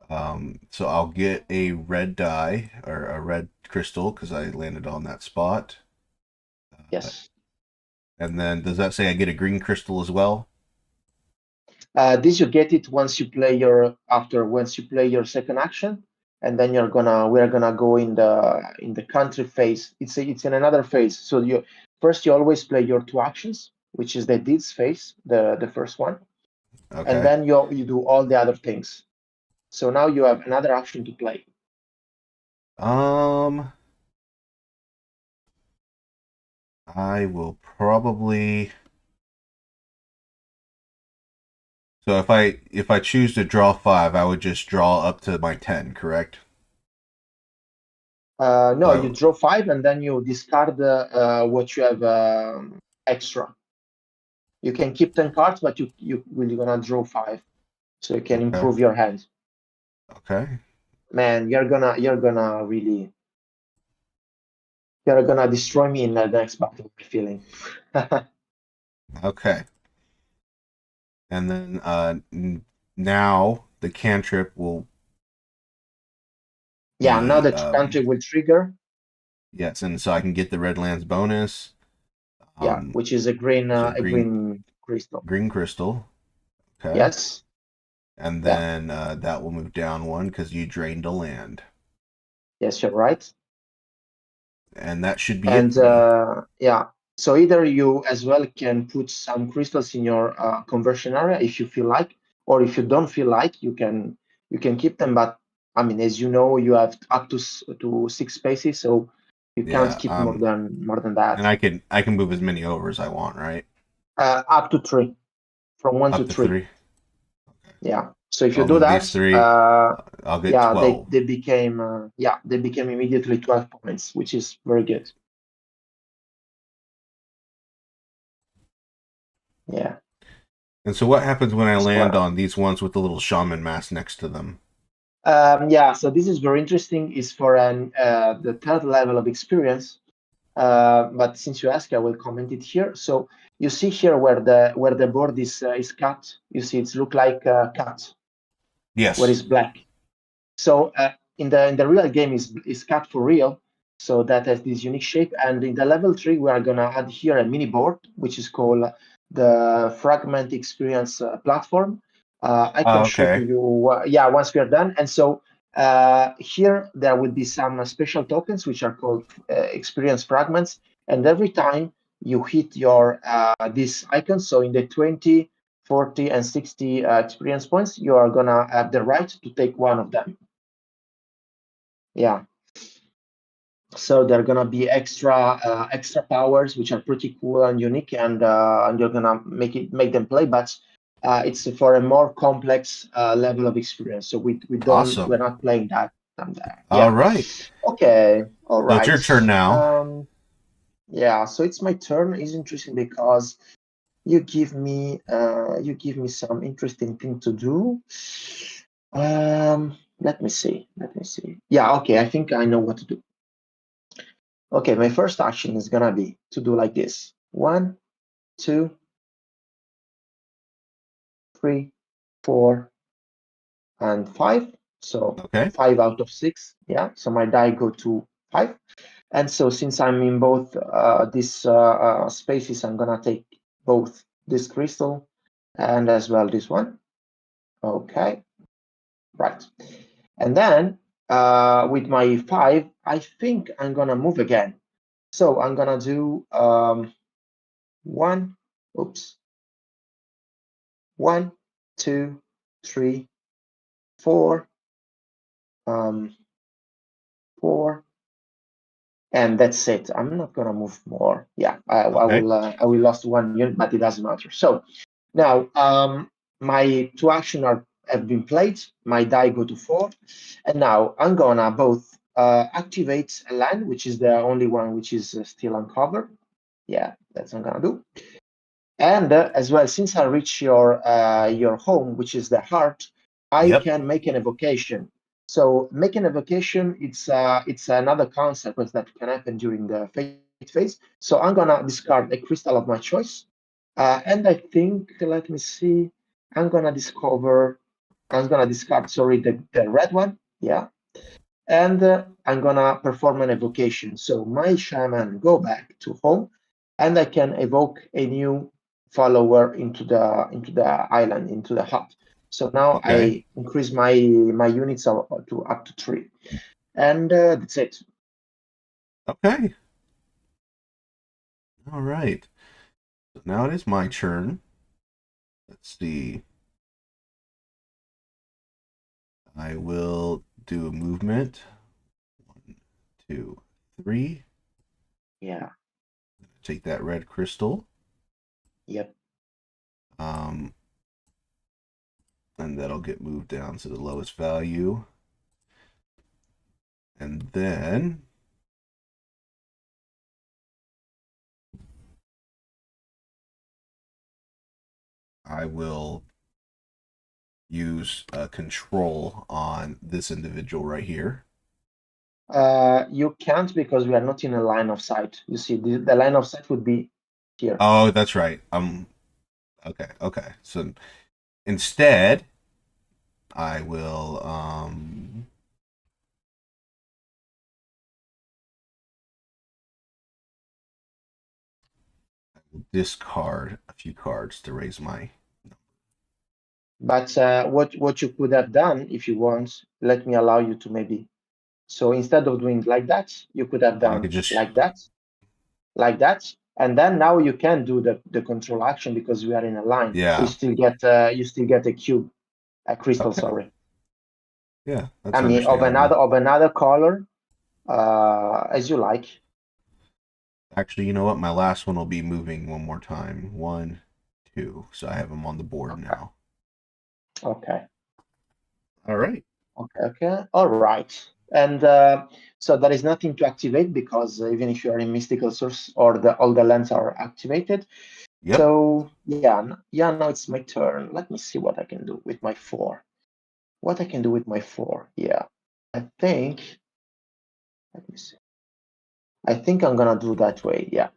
So I'll get a red die or a red crystal because I landed on that spot. Yes. And then does that say I get a green crystal as well? This you get it once you play your second action, and then we're gonna go in the country phase. It's in another phase. So you always play your 2 actions, which is the deeds phase, the first one, and Okay. then you do all the other things. So now you have another action to play. Um, I will probably. So if I choose to draw 5, I would just draw up to my 10, correct? No, you So draw 5 and then you discard what you have extra. You can keep 10 cards, but you're gonna draw 5, so you can okay, improve your hand. okay, Man, you're gonna destroy me in the next battle. I'm feeling. okay. And then now the cantrip will Yeah, now be the country will trigger. yes, and so I can get the Redlands bonus, Yeah, which is a which is green crystal. green crystal. Okay, Yes. and Yeah. then that will move down 1 because you drained a land, Yes, you're right. and that should be it And for me. yeah, so either you as well can put some crystals in your conversion area if you feel like, or if you don't feel like, you can keep them. But I mean, as you know, you have up to 6 spaces, so you can't Yeah, keep more than and that. I can move as many over as I want, right? Up to 3, from 1 to Up to 3. 3. Yeah. So if So you I'll do move these that, 3. I'll get yeah, 12. they became immediately 12 points, which is very good. Yeah. And so what happens when I So land on these ones with the little shaman mask next to them? yeah, so this is very interesting. Is for the 3rd level of experience. But since you ask, I will comment it here. So you see here where the board is cut. You see it's look like cut, where Yes. it's black. So in the real game is cut for real. So that has this unique shape. And in the level 3, we are gonna add here a mini board, which is called the Fragment Experience platform. I can show to Okay. you, yeah, once we are done. And so here there will be some special tokens which are called experience fragments. And every time you hit your this icon, so in the 20, 40, and 60 experience points, you are gonna have the right to take one of them. Yeah. So they're gonna be extra powers, which are pretty cool and unique, and you're gonna make them play. But It's for a more complex level of experience. So we don't Awesome. we're not playing that there. All Yeah. right. Okay. All So it's right. your turn now. Yeah. So it's my turn. It's interesting because you give me some interesting thing to do. Let me see. Yeah. Okay. I think I know what to do. Okay. My first action is gonna be to do like this. 1, 2, 3, 4, and 5. So Okay. 5 out of 6. Yeah. So my die go to 5. And so since I'm in both these spaces, I'm gonna take both this crystal and as well this one. Okay. Right. And then with my 5, I think I'm gonna move again. So I'm gonna do 1, oops, 1, 2, 3, 4, 4, and that's it. I'm not gonna move more. Yeah, I will lost 1 unit, but it doesn't matter. So now my 2 actions have been played. My die go to 4, and now I'm gonna both activate a land, which is the only one which is still uncovered. Yeah, that's what I'm gonna do. And as well, since I reach your home, which is the heart, I can make an evocation. So making evocation, it's another consequence that can happen during the fate phase. So I'm gonna discard a crystal of my choice, and I think, let me see, I'm gonna discard, sorry, the red one, yeah, and I'm gonna perform an evocation. So my shaman go back to home, and I can evoke a new follower into the island, into the hut. So now I increase my units up to 3, and that's it. Okay. All right. So now it is my turn. Let's see. I will do a movement. 1, 2, 3. Yeah. Take that red crystal. Yep. And that'll get moved down to the lowest value. And then I will use control on this individual right here. You can't, because we are not in a line of sight. You see, the line of sight would be here. Oh, that's right. Okay. So instead, I will discard a few cards to raise my. But what you could have done, if you want, let me allow you to maybe. So instead of doing like that, you could have I done could just like that, and then now you can do the control action because we are in a line. So yeah. you still get a cube, a crystal. Okay. Sorry. Yeah, that's I mean, of another color, as you like. Actually, you know what? My last one will be moving one more time. 1, 2. So I have them on the board now. Okay. All right. Okay. All right. And so there is nothing to activate because even if you are in mystical source, or all the lands are activated. Yep. So yeah, now it's my turn. Let me see what I can do with my 4. What I can do with my 4? Yeah, I think. Let me see. I think I'm gonna do that way. Yeah.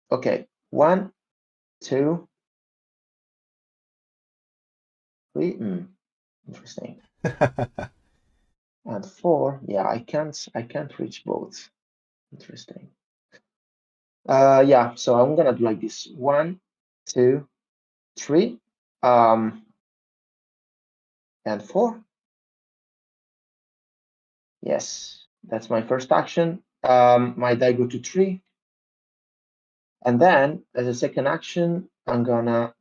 Okay. 1, 2, 3. Interesting. And 4. Yeah, I can't reach both. Interesting. Yeah. So I'm gonna do like this. 1, 2, 3. And 4. Yes, that's my first action. My die go to 3. And then as a second action, I'm gonna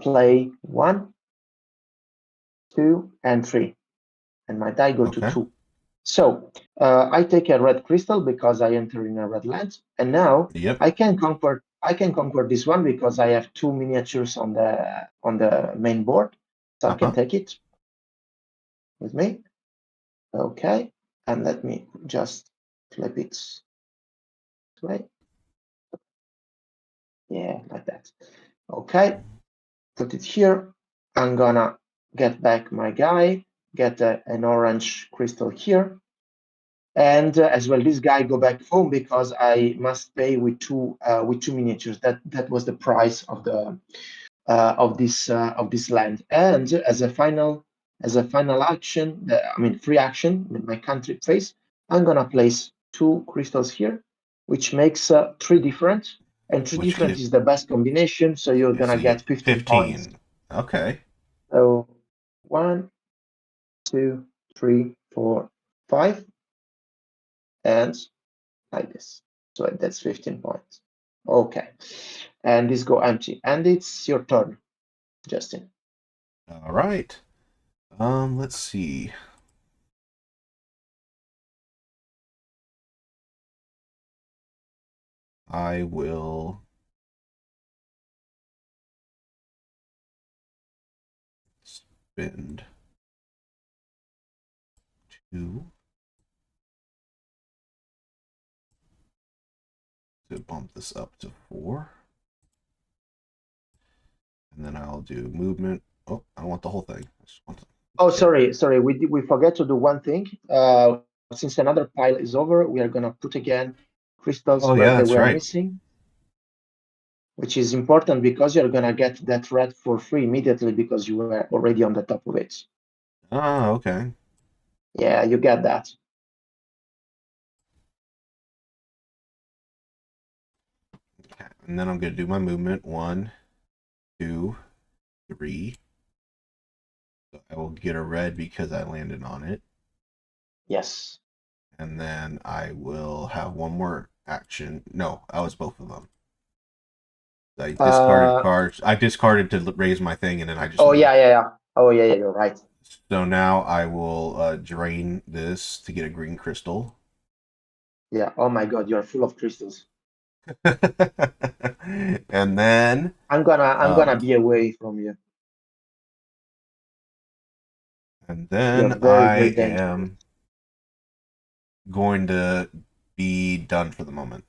play 1, 2, and 3, and my die go to 2. So I take a red crystal because I enter in a red land, and now I can convert I can conquer this one because I have 2 miniatures on the main board, so I can take it with me. Okay, and let me just flip it this way. Yeah, like that. Okay, put it here. I'm gonna get back my guy, get an orange crystal here, and as well this guy go back home because I must pay with two miniatures. That was the price of the of this land. And as a final action, I mean free action with my country phase, I'm gonna place 2 crystals here, which makes 3 different, and 3 Which different gives is the best combination. So you're so gonna you get get 15 points. 15. Okay. So 1, 2, 3, 4, 5, and like this. So that's 15 points. Okay, and this go empty, and it's your turn, Justin. All right. Let's see. I will spend 2 to bump this up to 4. And then I'll do movement. Oh, I don't want the whole thing. I just want Oh, sorry. We forget to do one thing. Since another pile is over, we are gonna put again crystals Oh, where yeah, they that's were right. missing, which is important because you're gonna get that red for free immediately because you were already on the top of it. Ah, okay. Yeah, you get that. Okay. And then I'm going to do my movement. 1, 2, 3. So I will get a red because I landed on it. Yes. And then I will have one more action. No, I was both of them. I discarded Uh. cards. I discarded to raise my thing, and then I just Oh moved. yeah, yeah, yeah. Oh yeah, yeah. You're right. So now I will drain this to get a green crystal. Yeah. Oh my God, you're full of crystals. And then I'm gonna be away from you. You're very, very I dangerous. am going to be done for the moment.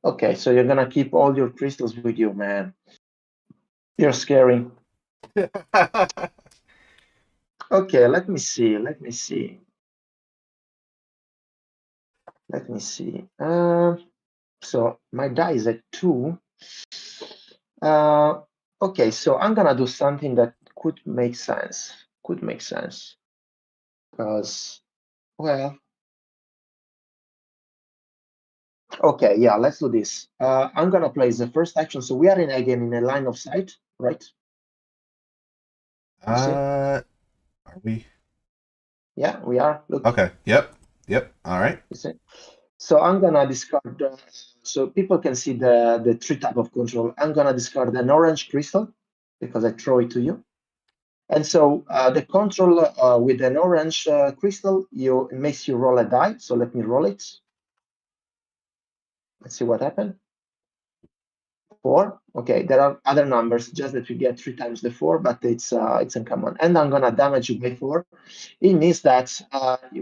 Okay, so you're gonna keep all your crystals with you, man. You're scary. Okay, let me see. Let me see. Let me see. So my die is at 2. Uh, okay, so I'm gonna do something that could make sense. Could make sense. Because, well, okay, yeah, let's do this. I'm gonna place the first action. So we are again in a line of sight, right? You see? Are we? Yeah, we are. Look, Okay. Yep. Yep. All right. you see? So I'm gonna discard, so people can see the 3 type of control. I'm gonna discard an orange crystal because I throw it to you. And so the control with an orange crystal, it makes you roll a die. So let me roll it. Let's see what happened. 4. Okay, there are other numbers, just that you get 3 times the 4, but it's uncommon. And I'm gonna damage you by 4. It means that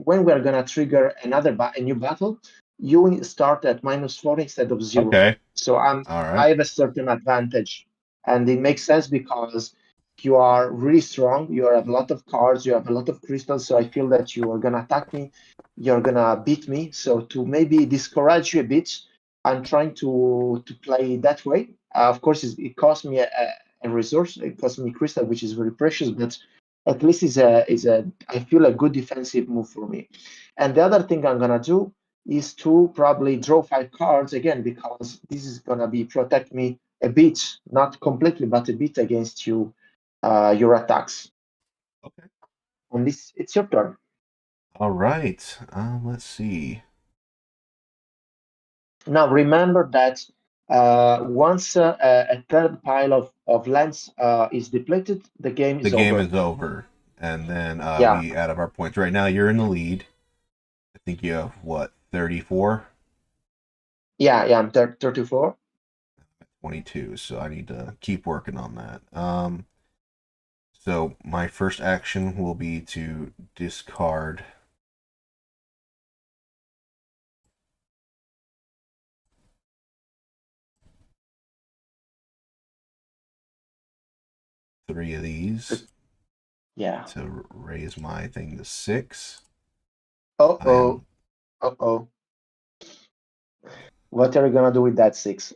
when we're gonna trigger a new battle, you start at -4 instead of 0. Okay. So All I right. have a certain advantage, and it makes sense because you are really strong. You have a lot of cards. You have a lot of crystals. So I feel that you are gonna attack me. You're gonna beat me. So to maybe discourage you a bit, I'm trying to play that way. Of course, it costs me a resource. It costs me crystal, which is very precious, but at least is a I feel a good defensive move for me. And the other thing I'm gonna do is to probably draw 5 cards again because this is gonna be protect me a bit, not completely, but a bit against your attacks. Okay. On this, it's your turn. All right. Let's see. Now remember that once a third pile of lands is depleted, the game The is game over. is over, and then Yeah, we add up our points. Right now, you're in the lead. I think you have what 34. yeah, I'm 34. 22, so I need to keep working on that. So my first action will be to discard three of these Yeah. to raise my thing to 6. I Uh-oh. am Uh-oh. What are you gonna do with that 6?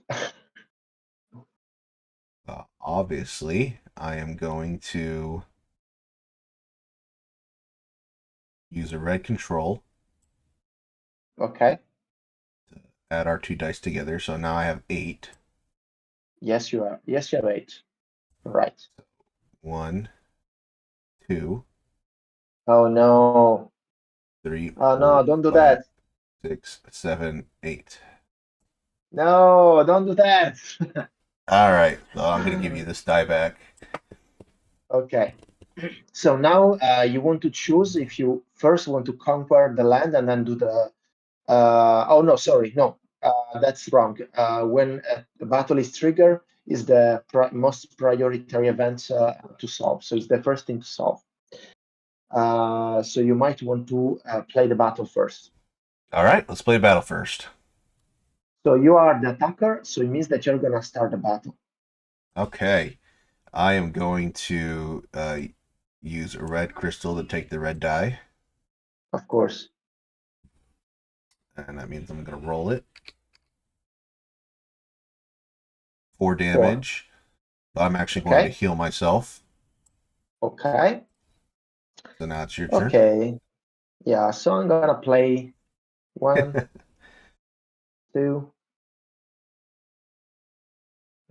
obviously I am going to use a red control Okay. to add our 2 dice together. So now I have 8. Yes, you are. Yes, you have 8. Right. 1, 2, Oh no. 3, Oh no, 4, don't do 5, that. 6, 7, 8. No, don't do that. All right, so I'm gonna give you this die back. Okay. So now you want to choose if you first want to conquer the land and then do the. Oh no, sorry, no, that's wrong. When a battle is triggered, is the most priority event to solve. So it's the first thing to solve. So you might want to play the battle first. All right, let's play battle first. So you are the attacker, so it means that you're gonna start the battle. Okay, I am going to use a red crystal to take the red die, Of course. and that means I'm gonna roll it. 4 4. damage. I'm actually going to Okay. heal myself. Okay. So now it's your turn. Okay. Yeah. So I'm gonna play 1, 2.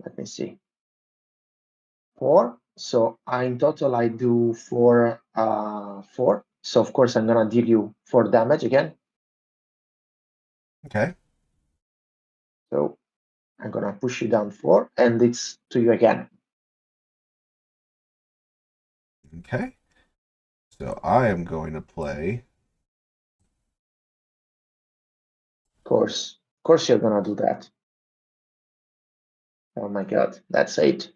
Let me see. 4. So in total I do 4. 4. So of course I'm gonna deal you 4 damage again. Okay. So I'm gonna push you down 4, and it's to you again. Okay. So I am going to play. Of course you're gonna do that. Oh my god, that's 8.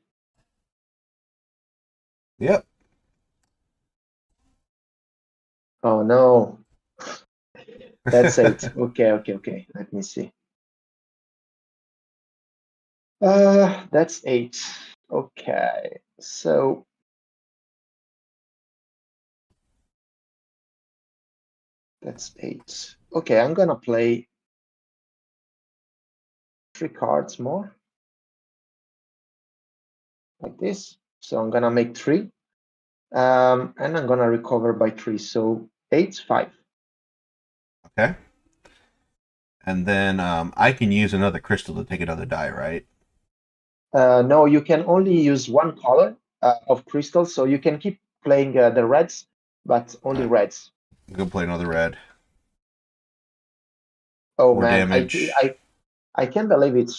Yep. Oh no, that's 8. Okay, okay, okay. Let me see. That's 8. Okay, so that's 8. Okay, I'm gonna play 3 cards more, like this. So I'm gonna make 3, and I'm gonna recover by 3. So 8, 5. Okay. And then I can use another crystal to take another die, right? No, you can only use one color of crystals, so you can keep playing the reds, but All only right. reds. I'm gonna play another red. Oh 4 man, damage. I can't believe it.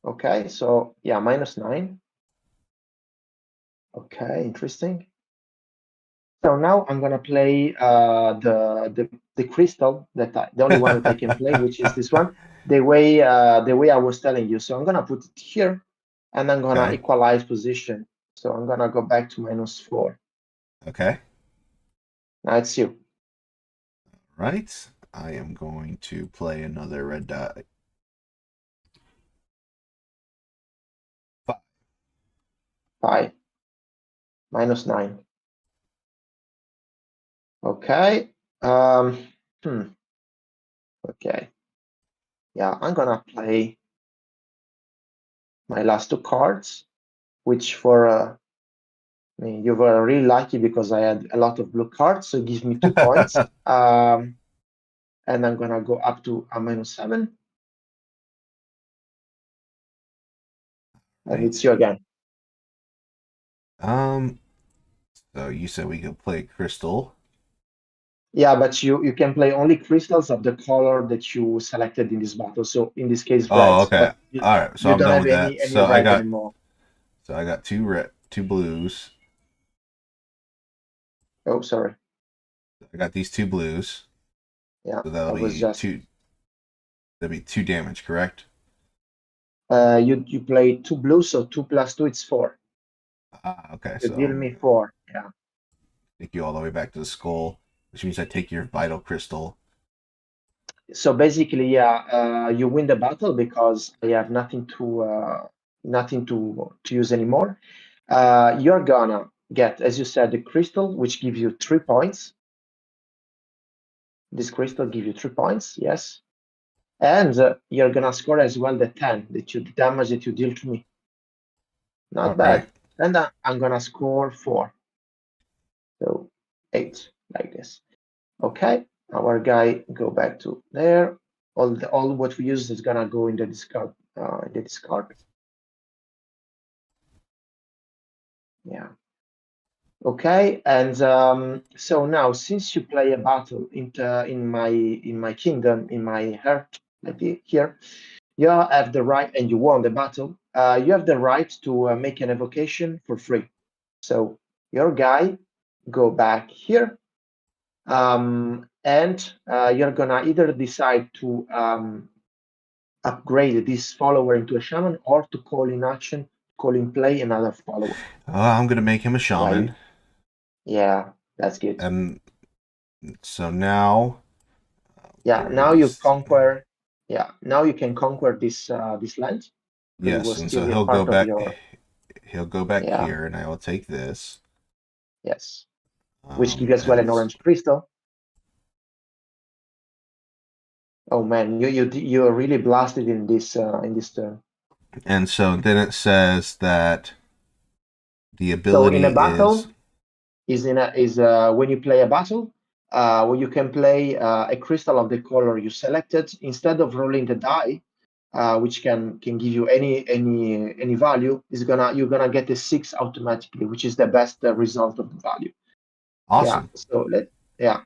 Okay, so yeah, -9. Okay, interesting. So now I'm gonna play the crystal the only one that I can play, which is this one. The way I was telling you. So I'm gonna put it here, and I'm gonna Okay. equalize position. So I'm gonna go back to -4. Okay. Now it's you. Right. I am going to play another red die. 5. 5, -9. Okay. Um, hmm. Okay. Yeah, I'm gonna play my last 2 cards, which for I mean, you were really lucky because I had a lot of blue cards, so it gives me 2 points. And I'm gonna go up to a -7, and it's Right. you again. Um. So you said we could play crystal. Yeah, but you can play only crystals of the color that you selected in this battle. So in this case, Oh, reds. okay. But you, All right. So you I'm don't done have with that. any So I red got anymore. 2 blues. Oh, sorry. I got these 2 blues. Yeah, So that'll I was be just 2 That'd be 2 damage, correct? You play 2 blue, so 2 plus 2, it's 4. Okay, You so deal me 4. Yeah. take you all the way back to the skull, which means I take your vital crystal. So basically, yeah, you win the battle because I have nothing to use anymore. You're gonna get, as you said, the crystal, which gives you 3 points. This crystal gives you 3 points, yes. And you're gonna score as well the 10, the damage that you deal to me. All Not right. bad. And I'm gonna score 4. So 8, like this. Okay, our guy go back to there. All what we use is gonna go in the discard. Yeah. Okay, and so now since you play a battle in my kingdom, in my heart, like here, you have the right, and you won the battle. You have the right to make an evocation for free. So your guy go back here, and you're gonna either decide to upgrade this follower into a shaman, or to call in action, call in play another follower. I'm gonna make him a Why? shaman, Yeah, that's good. and so now Yeah, get rid of now you these. conquer. Yeah, now you can conquer this land because it Yes, was and still so a he'll go part of back. your. He'll go back Yeah, here, and I will take this. yes, which gives you as well an And orange crystal. Oh man, you are really blasted in this turn. and so then it says that the So in ability a is battle, is when you play a battle, where you can play a crystal of the color you selected. Instead of rolling the die, which can give you any value, you're gonna get a 6 automatically, which is the best result of the value. Yeah. awesome. Yeah.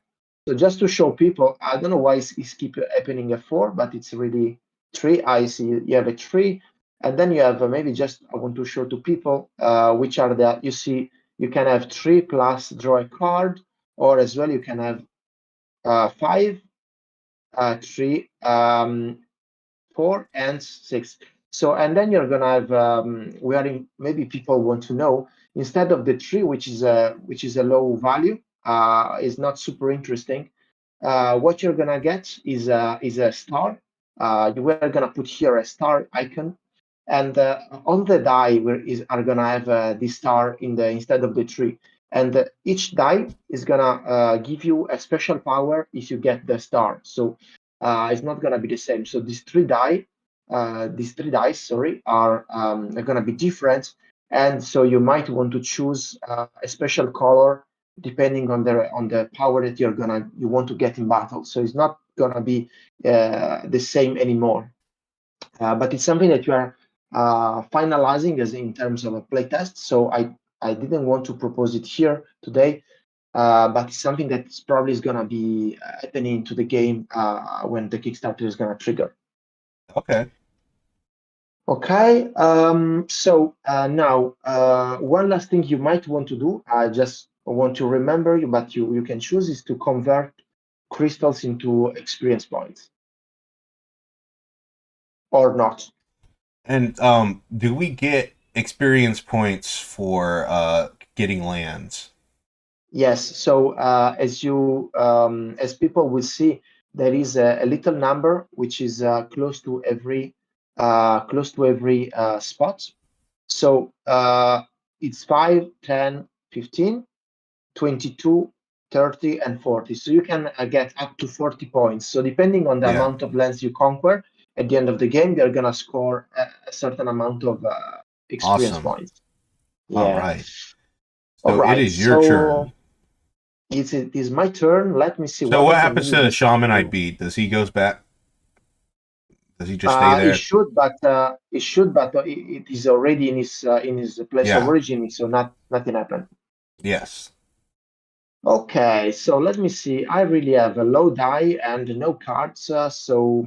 So just to show people, I don't know why it's keep happening at 4, but it's really 3. I see you have a 3, and then you have maybe just I want to show to people which are the you see you can have 3 plus draw a card, or as well you can have 5, 3, 4, and 6. So and then you're gonna have maybe people want to know, instead of the 3, which is a low value, is not super interesting. What you're gonna get is a star. We're gonna put here a star icon, and all the die are gonna have this star instead of the 3. And each die is gonna give you a special power if you get the star. So it's not gonna be the same. So these three dice, sorry, are gonna be different, and so you might want to choose a special color depending on the power that you want to get in battle. So it's not gonna be the same anymore. But it's something that you are finalizing as in terms of a playtest. So I didn't want to propose it here today, but it's something that probably is gonna be happening to the game when the Kickstarter is gonna trigger. Okay. Okay, so now one last thing you might want to do, I just want to remember you, but you can choose, is to convert crystals into experience points or not. And do we get experience points for getting lands? Yes, so as people will see, there is a little number which is close to every spot. So it's 5, 10, 15. 22, 30, and 40. So you can get up to 40 points. So depending on the Yeah. amount of lands you conquer, at the end of the game, you're gonna score a certain amount of experience Awesome. points. All Yeah. right. All So it right. is your So turn. it is my turn. Let me see So what I what can happens really to the decide shaman I to. beat? Does he goes back? Does he just stay It there? should, but it is already in his place of Yeah. origin, so nothing happened. Yes. Okay, so let me see. I really have a low die and no cards, so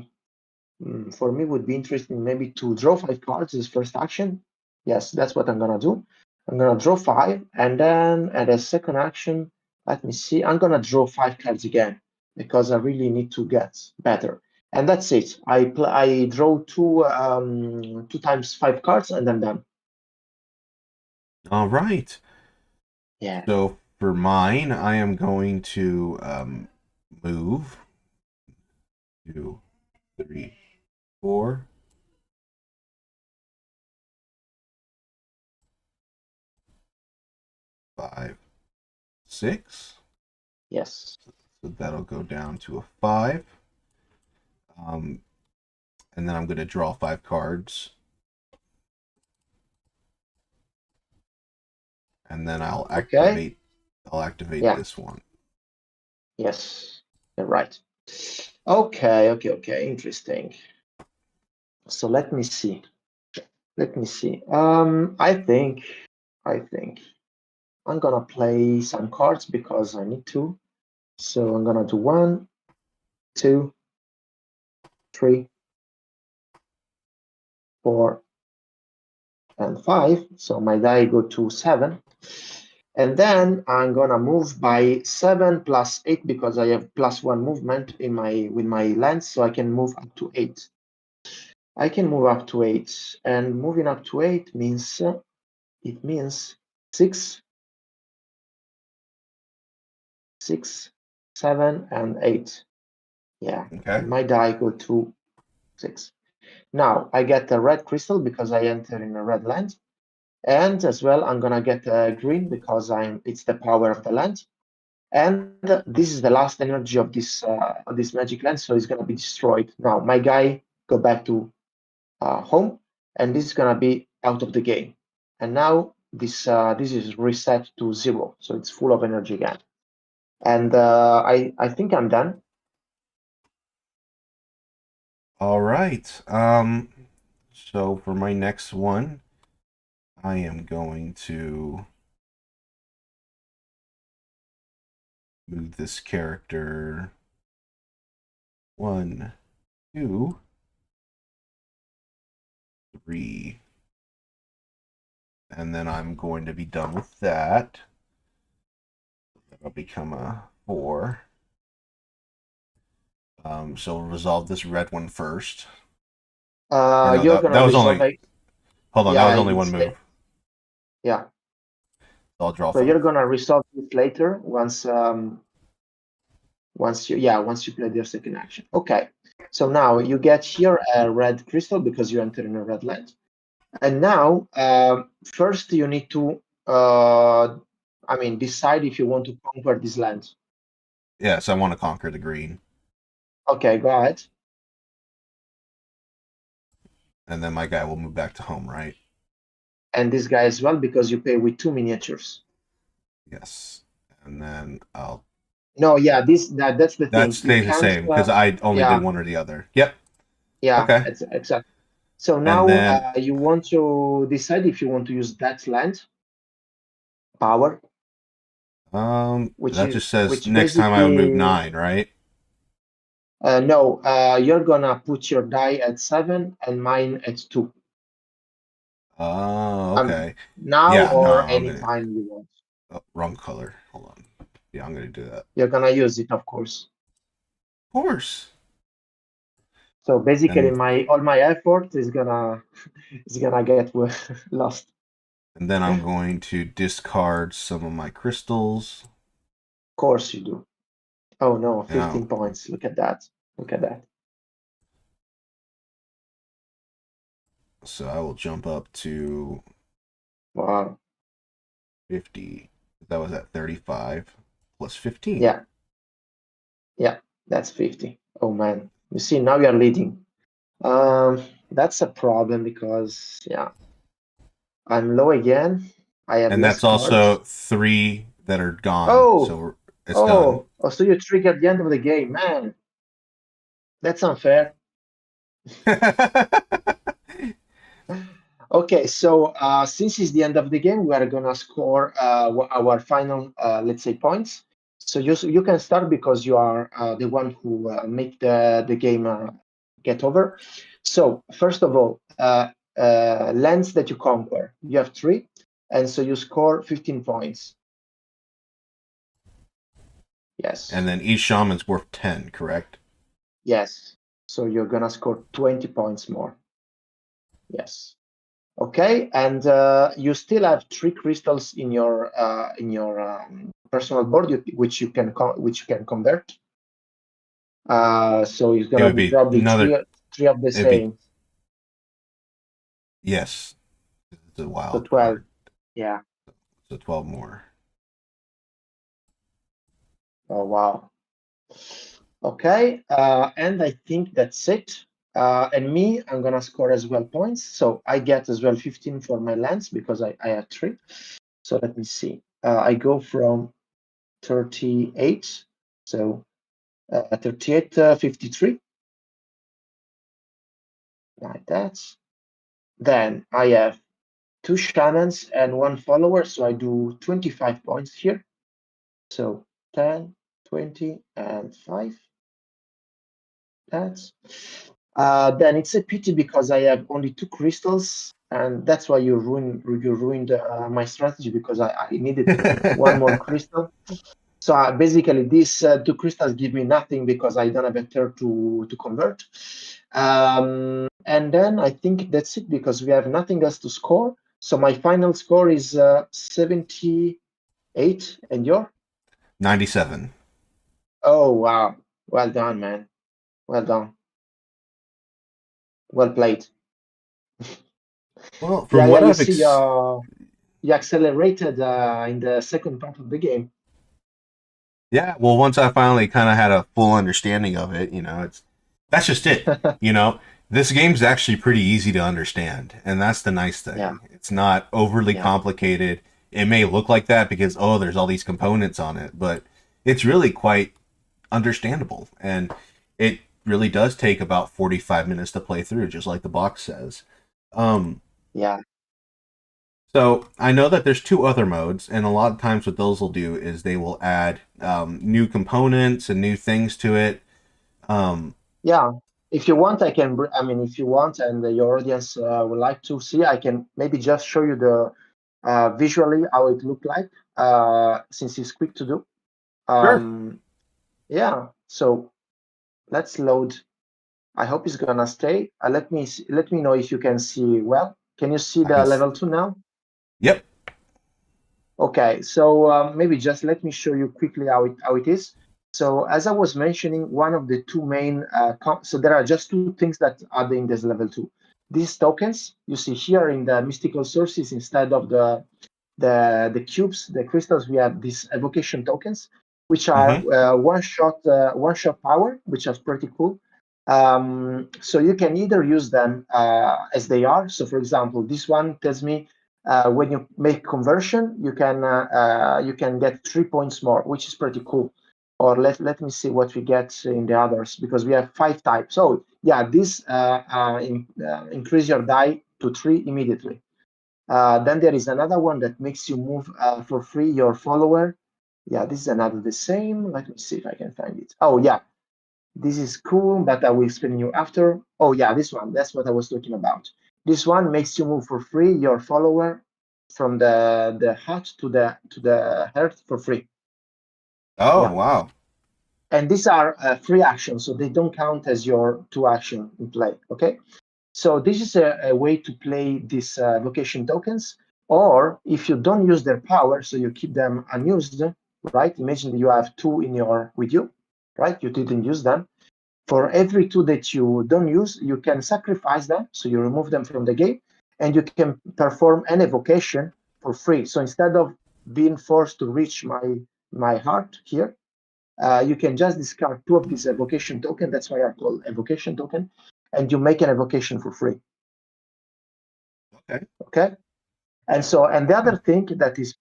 for me would be interesting maybe to draw 5 cards as first action. Yes, that's what I'm gonna do. I'm gonna draw 5, and then at a second action, let me see. I'm gonna draw 5 cards again because I really need to get better. And that's it. I draw two 2 times 5 cards, and I'm done. All right. Yeah. So for mine, I am going to move 2, 3, 4, 5, 6. Yes. So that'll go down to a 5. And then I'm going to draw 5 cards. And then I'll Okay. activate Yeah. this one. Yes. You're right. Okay. Okay. Interesting. So let me see. I think I'm gonna play some cards because I need to. So I'm gonna do 1, 2, 3, 4, and 5. So my die go to 7. And then I'm gonna move by 7 plus 8 because I have +1 movement in my with my lens, so I can move up to 8. I can move up to 8, and moving up to 8 means it means 6, 6, 7, and 8. Yeah, Okay. and my die go to 6. Now I get a red crystal because I enter in a red land, and as well I'm gonna get a green because it's the power of the land. And this is the last energy of this magic land, so it's gonna be destroyed. Now my guy go back to home, and this is gonna be out of the game. And now this is reset to 0, so it's full of energy again. And I think I'm done. All right. So for my next one, I am going to move this character 1, 2, 3. And then I'm going to be done with that. That'll become a 4. So we'll resolve this red one first. Or no, You're that gonna was resolve only. it. Hold on, that Yeah, was only one move. yeah. So I'll draw So you're 5. gonna resolve it later once you play your second action. Okay. So now you get here a red crystal because you enter in a red land. And now first you need to decide if you want to conquer this land. Yes, I want to conquer the green. Okay, go ahead. And then my guy will move back to home, right? And this guy as well because you pay with 2 miniatures. Yes. And then I'll. No, yeah, that's the That thing. You stays the can't. same because I only did Yeah, one or the other. Yep. yeah, Okay. it's exactly. So And now then you want to decide if you want to use that land power, which that is just says which next time I would move basically 9, right? no, you're gonna put your die at 7 and mine at 2. Oh, okay. Now Yeah, no, or I'm gonna. anytime you want. Oh, wrong color. Hold on. Yeah, I'm gonna do that. You're gonna use it, of course. Of course. So basically, And all my effort is gonna get lost. and then I'm going to discard some of my crystals. Of course you do. Oh no, Now, 15 points. Look at that. Look at that. so I will jump up to Wow. 50. That was at 35 plus 15. Yeah. Yeah. That's 50. Oh man. You see, now you're leading. That's a problem because yeah, I'm low again. I have And less that's cards. also 3 that are gone. Oh, So it's done. so you trigger at the end of the game, man. That's unfair. Okay, so since it's the end of the game, we are gonna score our final, let's say, points. So you can start because you are the one who make the game get over. So first of all, lands that you conquer, you have 3, and so you score 15 points. And Yes, then each shaman's worth 10, correct? yes. So you're gonna score 20 points more. Yes. Okay, and you still have 3 crystals in your personal board, which you can convert. So it's It gonna would be be probably another. three of the It'd be same. yes. It's a So wild 12. card. Yeah. So 12 more. Oh wow. Okay, and I think that's it. And me, I'm gonna score as well points. So I get as well 15 for my lands because I have 3. So let me see. I go from 38. So 38, 53. Like that. Then I have 2 shamans and 1 follower. So I do 25 points here. So 10, 20, and 5. That's then it's a pity because I have only 2 crystals, and that's why you ruined my strategy because I needed 1 more crystal. So basically, these 2 crystals give me nothing because I don't have a third to convert. And then I think that's it because we have nothing else to score. So my final score is 78, and your? 97. Oh wow, well done, man. Well done. Well played. Well, Yeah, from yeah. what You I've see, you accelerated in the second part of the game. yeah, well, once I finally kind of had a full understanding of it, that's just it. This game's actually pretty easy to understand, and that's the nice Yeah, thing. It's not overly yeah, complicated. It may look like that because there's all these components on it, but it's really quite understandable, and it really does take about 45 minutes to play through, just like the box says. Um, yeah, so I know that there's 2 other modes, and a lot of times what those will do is they will add new components and new things to it. Um, yeah. If you want, I can. I mean, if you want, and your audience would like to see, I can maybe just show you the visually how it looked like, since it's quick to do. sure. Yeah. So let's load. I hope it's gonna stay. Let me know if you can see well. Can you see I the can. level 2 now? Yep. Okay, so maybe just let me show you quickly how it is. So as I was mentioning, one of the 2 main, so there are just 2 things that are in this level 2. These tokens you see here in the mystical sources, instead of the cubes, the crystals, we have these evocation tokens, which are Mm-hmm. one shot power, which is pretty cool. So you can either use them as they are. So for example, this one tells me when you make conversion, you can get 3 points more, which is pretty cool. Or let me see what we get in the others, because we have 5 types. So yeah, this increase your die to 3 immediately. Then there is another one that makes you move for free your follower. Yeah, this is another the same. Let me see if I can find it. Oh yeah, this is cool, but I will explain you after. Oh yeah, this one. That's what I was talking about. This one makes you move for free your follower from the hut to the hearth for free. Oh, Yeah, wow. and these are free actions, so they don't count as your 2 action in play. Okay. So this is a way to play these location tokens. Or if you don't use their power, so you keep them unused, right? Imagine that you have 2 with you, right? You didn't use them. For every 2 that you don't use, you can sacrifice them. So you remove them from the game, and you can perform an evocation for free. So instead of being forced to reach my heart here, you can just discard 2 of these evocation token. That's why I call evocation token, and you make an evocation for free. Okay. Okay. And the other Wow. thing that is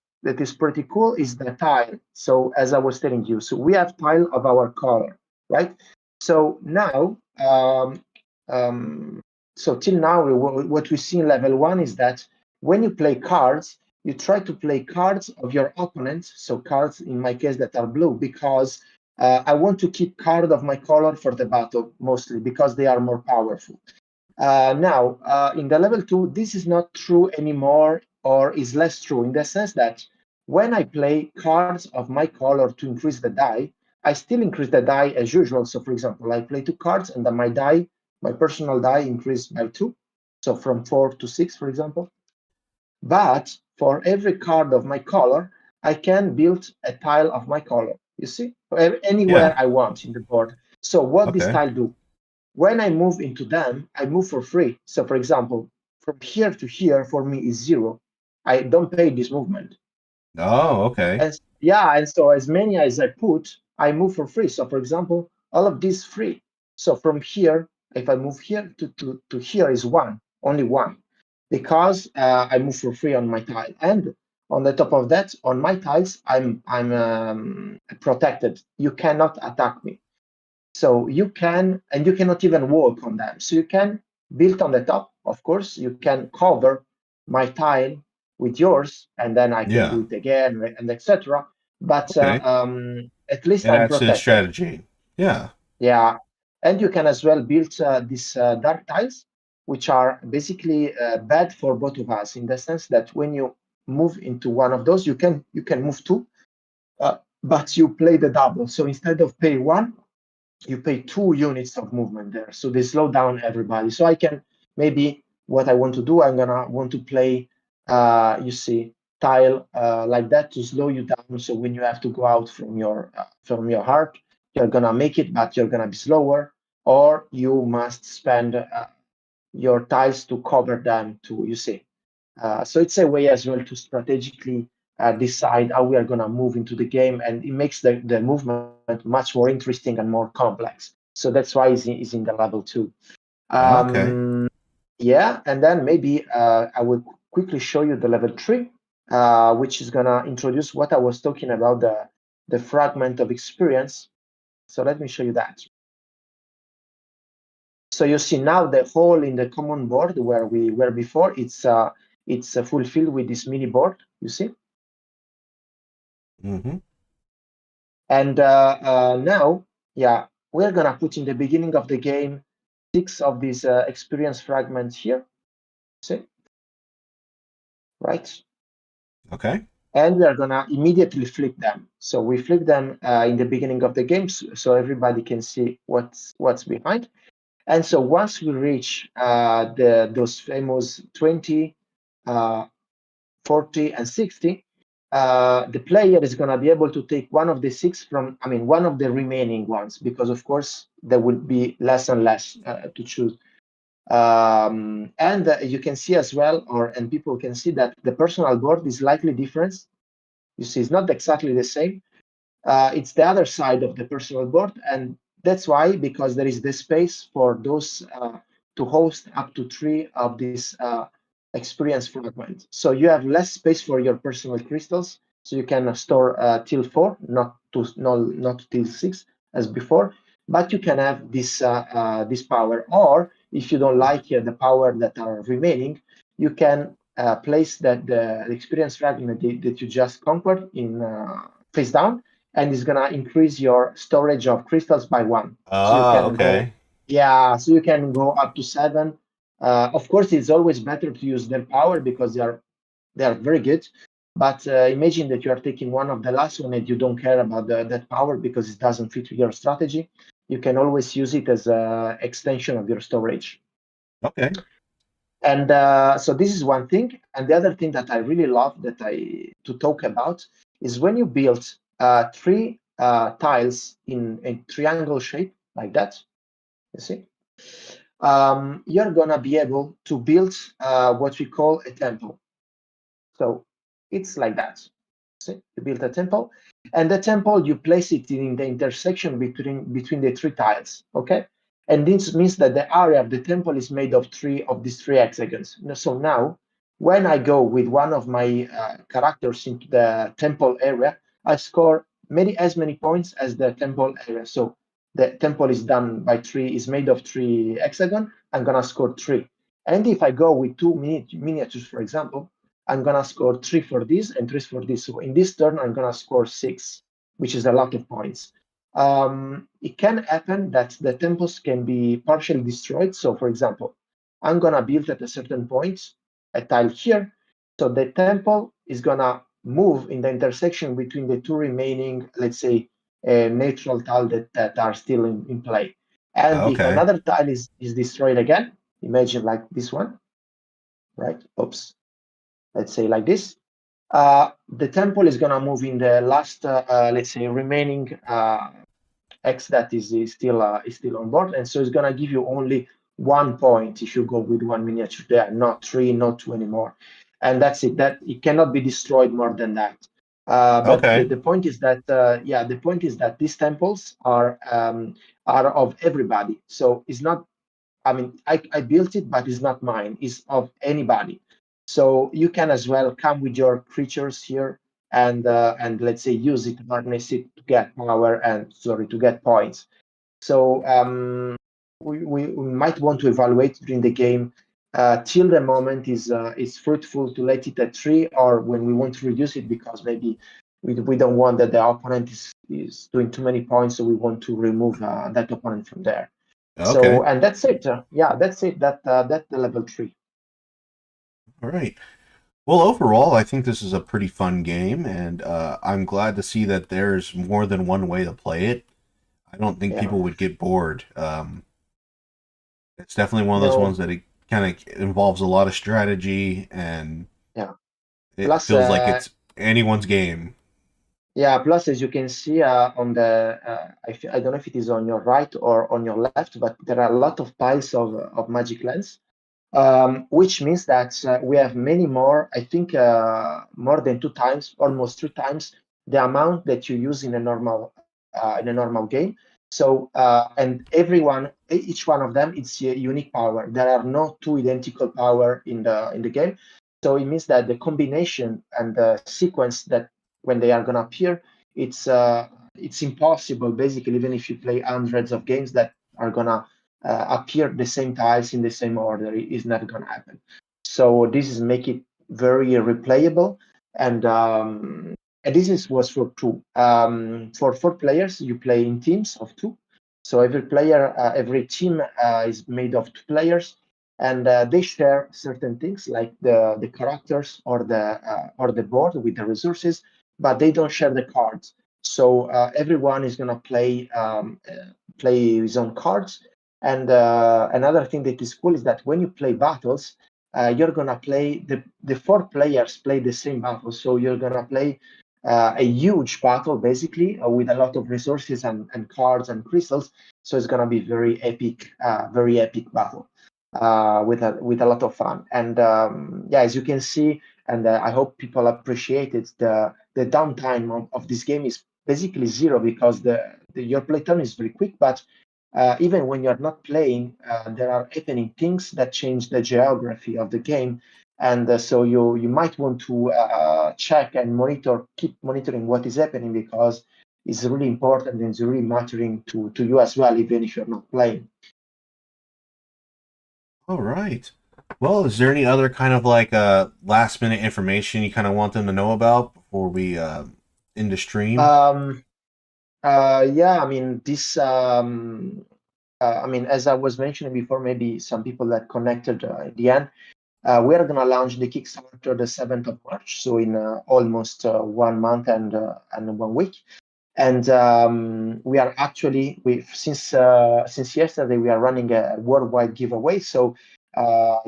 pretty cool is the tile. So as I was telling you, so we have tile of our color, right? So now, so till now, what we see in level 1 is that when you play cards, you try to play cards of your opponent. So cards, in my case, that are blue, because I want to keep card of my color for the battle, mostly because they are more powerful. Now, in the level 2, this is not true anymore, or is less true, in the sense that when I play cards of my color to increase the die, I still increase the die as usual. So for example, I play 2 cards and then my personal die increased by 2. So from 4 to 6, for example. But for every card of my color, I can build a tile of my color. You see, anywhere Yeah. I want in the board. So what this Okay. tile do? When I move into them, I move for free. So for example, from here to here for me is 0. I don't pay this movement. Oh, okay. And yeah, and so as many as I put, I move for free. So for example, all of this free. So from here, if I move here to here is 1, only 1, because I move for free on my tile. And on the top of that, on my tiles, I'm protected. You cannot attack me. So you can, and you cannot even walk on them. So you can build on the top, of course, you can cover my tile with yours, and then I can do Yeah. it again, and etc. But Okay. at least It I'm adds to the protected. strategy. Yeah. Yeah. And you can as well build these dark tiles, which are basically bad for both of us in the sense that when you move into one of those, you can move 2, but you play the double. So instead of pay 1, you pay 2 units of movement there. So they slow down everybody. So I can maybe what I want to do, I'm gonna want to play, you see, tile like that to slow you down. So when you have to go out from your heart, you're gonna make it, but you're gonna be slower, or you must spend your tiles to cover them to, you see. So it's a way as well to strategically decide how we are going to move into the game, and it makes the movement much more interesting and more complex. So that's why it's in the level 2. Okay. Yeah, and then maybe I will quickly show you the level 3, which is going to introduce what I was talking about, the fragment of experience. So let me show you that. So you see now the hole in the common board where we were before, it's fulfilled with this mini board, you see? Mm-hmm. And now, yeah, we're gonna put in the beginning of the game 6 of these experience fragments here, see, right? Okay. And we are gonna immediately flip them. So we flip them in the beginning of the game, so everybody can see what's behind. And so once we reach those famous 20, 40, and 60, the player is going to be able to take one of the 6 from, one of the remaining ones, because of course there will be less and less to choose. And you can see as well, and people can see that the personal board is slightly different. You see, it's not exactly the same. It's the other side of the personal board, and that's why, because there is the space for those to host up to 3 of these experience fragments. So you have less space for your personal crystals, so you can store till 4, not till 6 as before, but you can have this power. Or if you don't like the power that are remaining, you can place the experience fragment that you just conquered in face down, and it's gonna increase your storage of crystals by 1. So you Ah, can go, okay. yeah, so you can go up to 7. Of course, it's always better to use their power because they are very good. But imagine that you are taking one of the last one and you don't care about that power because it doesn't fit with your strategy. You can always use it as an extension of your storage. Okay. And so this is one thing. And the other thing that I really love to talk about is when you build 3 tiles in a triangle shape like that, you see, you're gonna be able to build what we call a temple. So it's like that. See, you build a temple, and the temple you place it in the intersection between the 3 tiles. Okay, and this means that the area of the temple is made of these 3 hexagons. So now, when I go with one of my characters into the temple area, I score as many points as the temple area. So the temple is done by 3, is made of 3 hexagon. I'm gonna score 3. And if I go with 2 miniatures, for example, I'm gonna score 3 for this and 3 for this. So in this turn, I'm gonna score 6, which is a lot of points. It can happen that the temples can be partially destroyed. So for example, I'm gonna build at a certain point a tile here. So the temple is gonna move in the intersection between the 2 remaining, let's say, natural tile that are still in play. And if Okay. another tile is destroyed again, imagine like this one, right? Oops, let's say like this. The temple is gonna move in the last, let's say, remaining X that is still on board, and so it's gonna give you only 1 point if you go with one miniature there, not three, not two anymore, and that's it. That it cannot be destroyed more than that. But Okay. the point is that the point is that these temples are of everybody. So it's not. I mean, I built it, but it's not mine. It's of anybody. So you can as well come with your creatures here and let's say use it, harness it to get power and sorry to get points. So we might want to evaluate during the game till the moment is fruitful to let it at 3, or when we want to reduce it because maybe we don't want that the opponent is doing too many points, so we want to remove that opponent from there. So Okay. and that's it. Yeah, that's it. That's the level 3. All right. Well, overall, I think this is a pretty fun game, and I'm glad to see that there's more than one way to play it. I don't think Yeah. people would get bored. It's definitely one of those ones No. that it kind of involves a lot of strategy, and Yeah. it Plus, feels like it's anyone's game. yeah. Plus, as you can see on the, I don't know if it is on your right or on your left, but there are a lot of piles of magic lands, which means that we have many more. I think more than 2 times, almost 3 times the amount that you use in a normal game. So and each one of them, it's a unique power. There are no two identical power in the game. So it means that the combination and the sequence that when they are gonna appear, it's impossible basically, even if you play hundreds of games that are gonna appear the same tiles in the same order. It is not going to happen. So this is make it very replayable, and this was for two. For 4 players, you play in teams of two. So every team is made of 2 players, and they share certain things like the characters or the board with the resources, but they don't share the cards. So everyone is gonna play his own cards, and another thing that is cool is that when you play battles, you're gonna play the 4 players play the same battle. So you're gonna play a huge battle basically with a lot of resources and cards and crystals. So it's gonna be very epic battle with a lot of fun. And yeah, as you can see, and I hope people appreciate it. The downtime of this game is basically zero because your playtime is very quick, but even when you're not playing, there are happening things that change the geography of the game, and so you might want to check and keep monitoring what is happening because it's really important and it's really mattering to you as well, even if you're not playing. All right. Well, is there any other kind of like last minute information you kind of want them to know about before we end the stream? Um, yeah, I mean this. I mean, as I was mentioning before, maybe some people that connected at the end. We are going to launch the Kickstarter the 7th of March, so in almost 1 month and 1 week. And we are actually since yesterday we are running a worldwide giveaway. So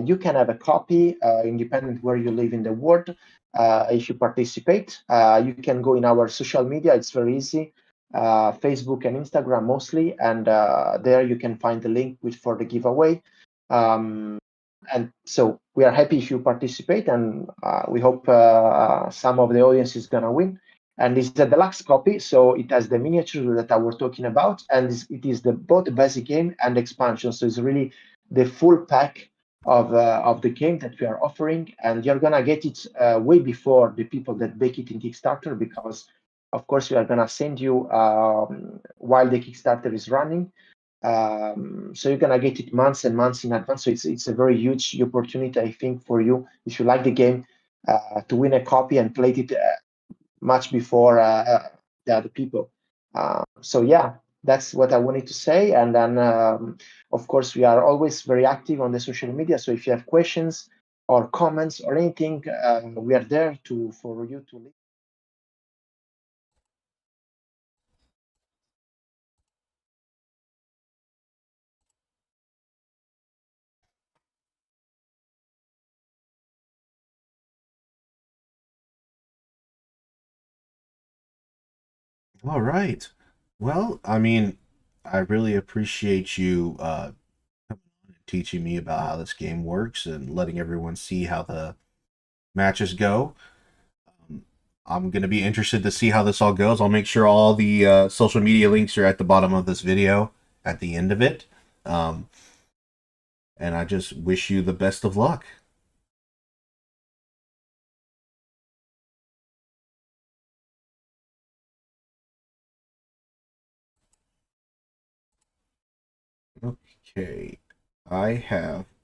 you can have a copy, independent where you live in the world. If you participate, you can go in our social media. It's very easy. Facebook and Instagram mostly, and there you can find the link for the giveaway. And so we are happy if you participate, and we hope some of the audience is gonna win. And this is a deluxe copy, so it has the miniature that I was talking about, and it is both the basic game and expansion. So it's really the full pack of the game that we are offering, and you're gonna get it way before the people that bake it in Kickstarter, because of course we are gonna send you while the Kickstarter is running. So you're gonna get it months and months in advance. So it's a very huge opportunity, I think, for you if you like the game to win a copy and play it much before the other people. So yeah, that's what I wanted to say. And then, of course, we are always very active on the social media. So if you have questions or comments or anything, we are there for you to. All right. Well, I mean, I really appreciate you teaching me about how this game works and letting everyone see how the matches go. Um, I'm gonna be interested to see how this all goes. I'll make sure all the social media links are at the bottom of this video at the end of it. Um, and I just wish you the best of luck. Okay, I have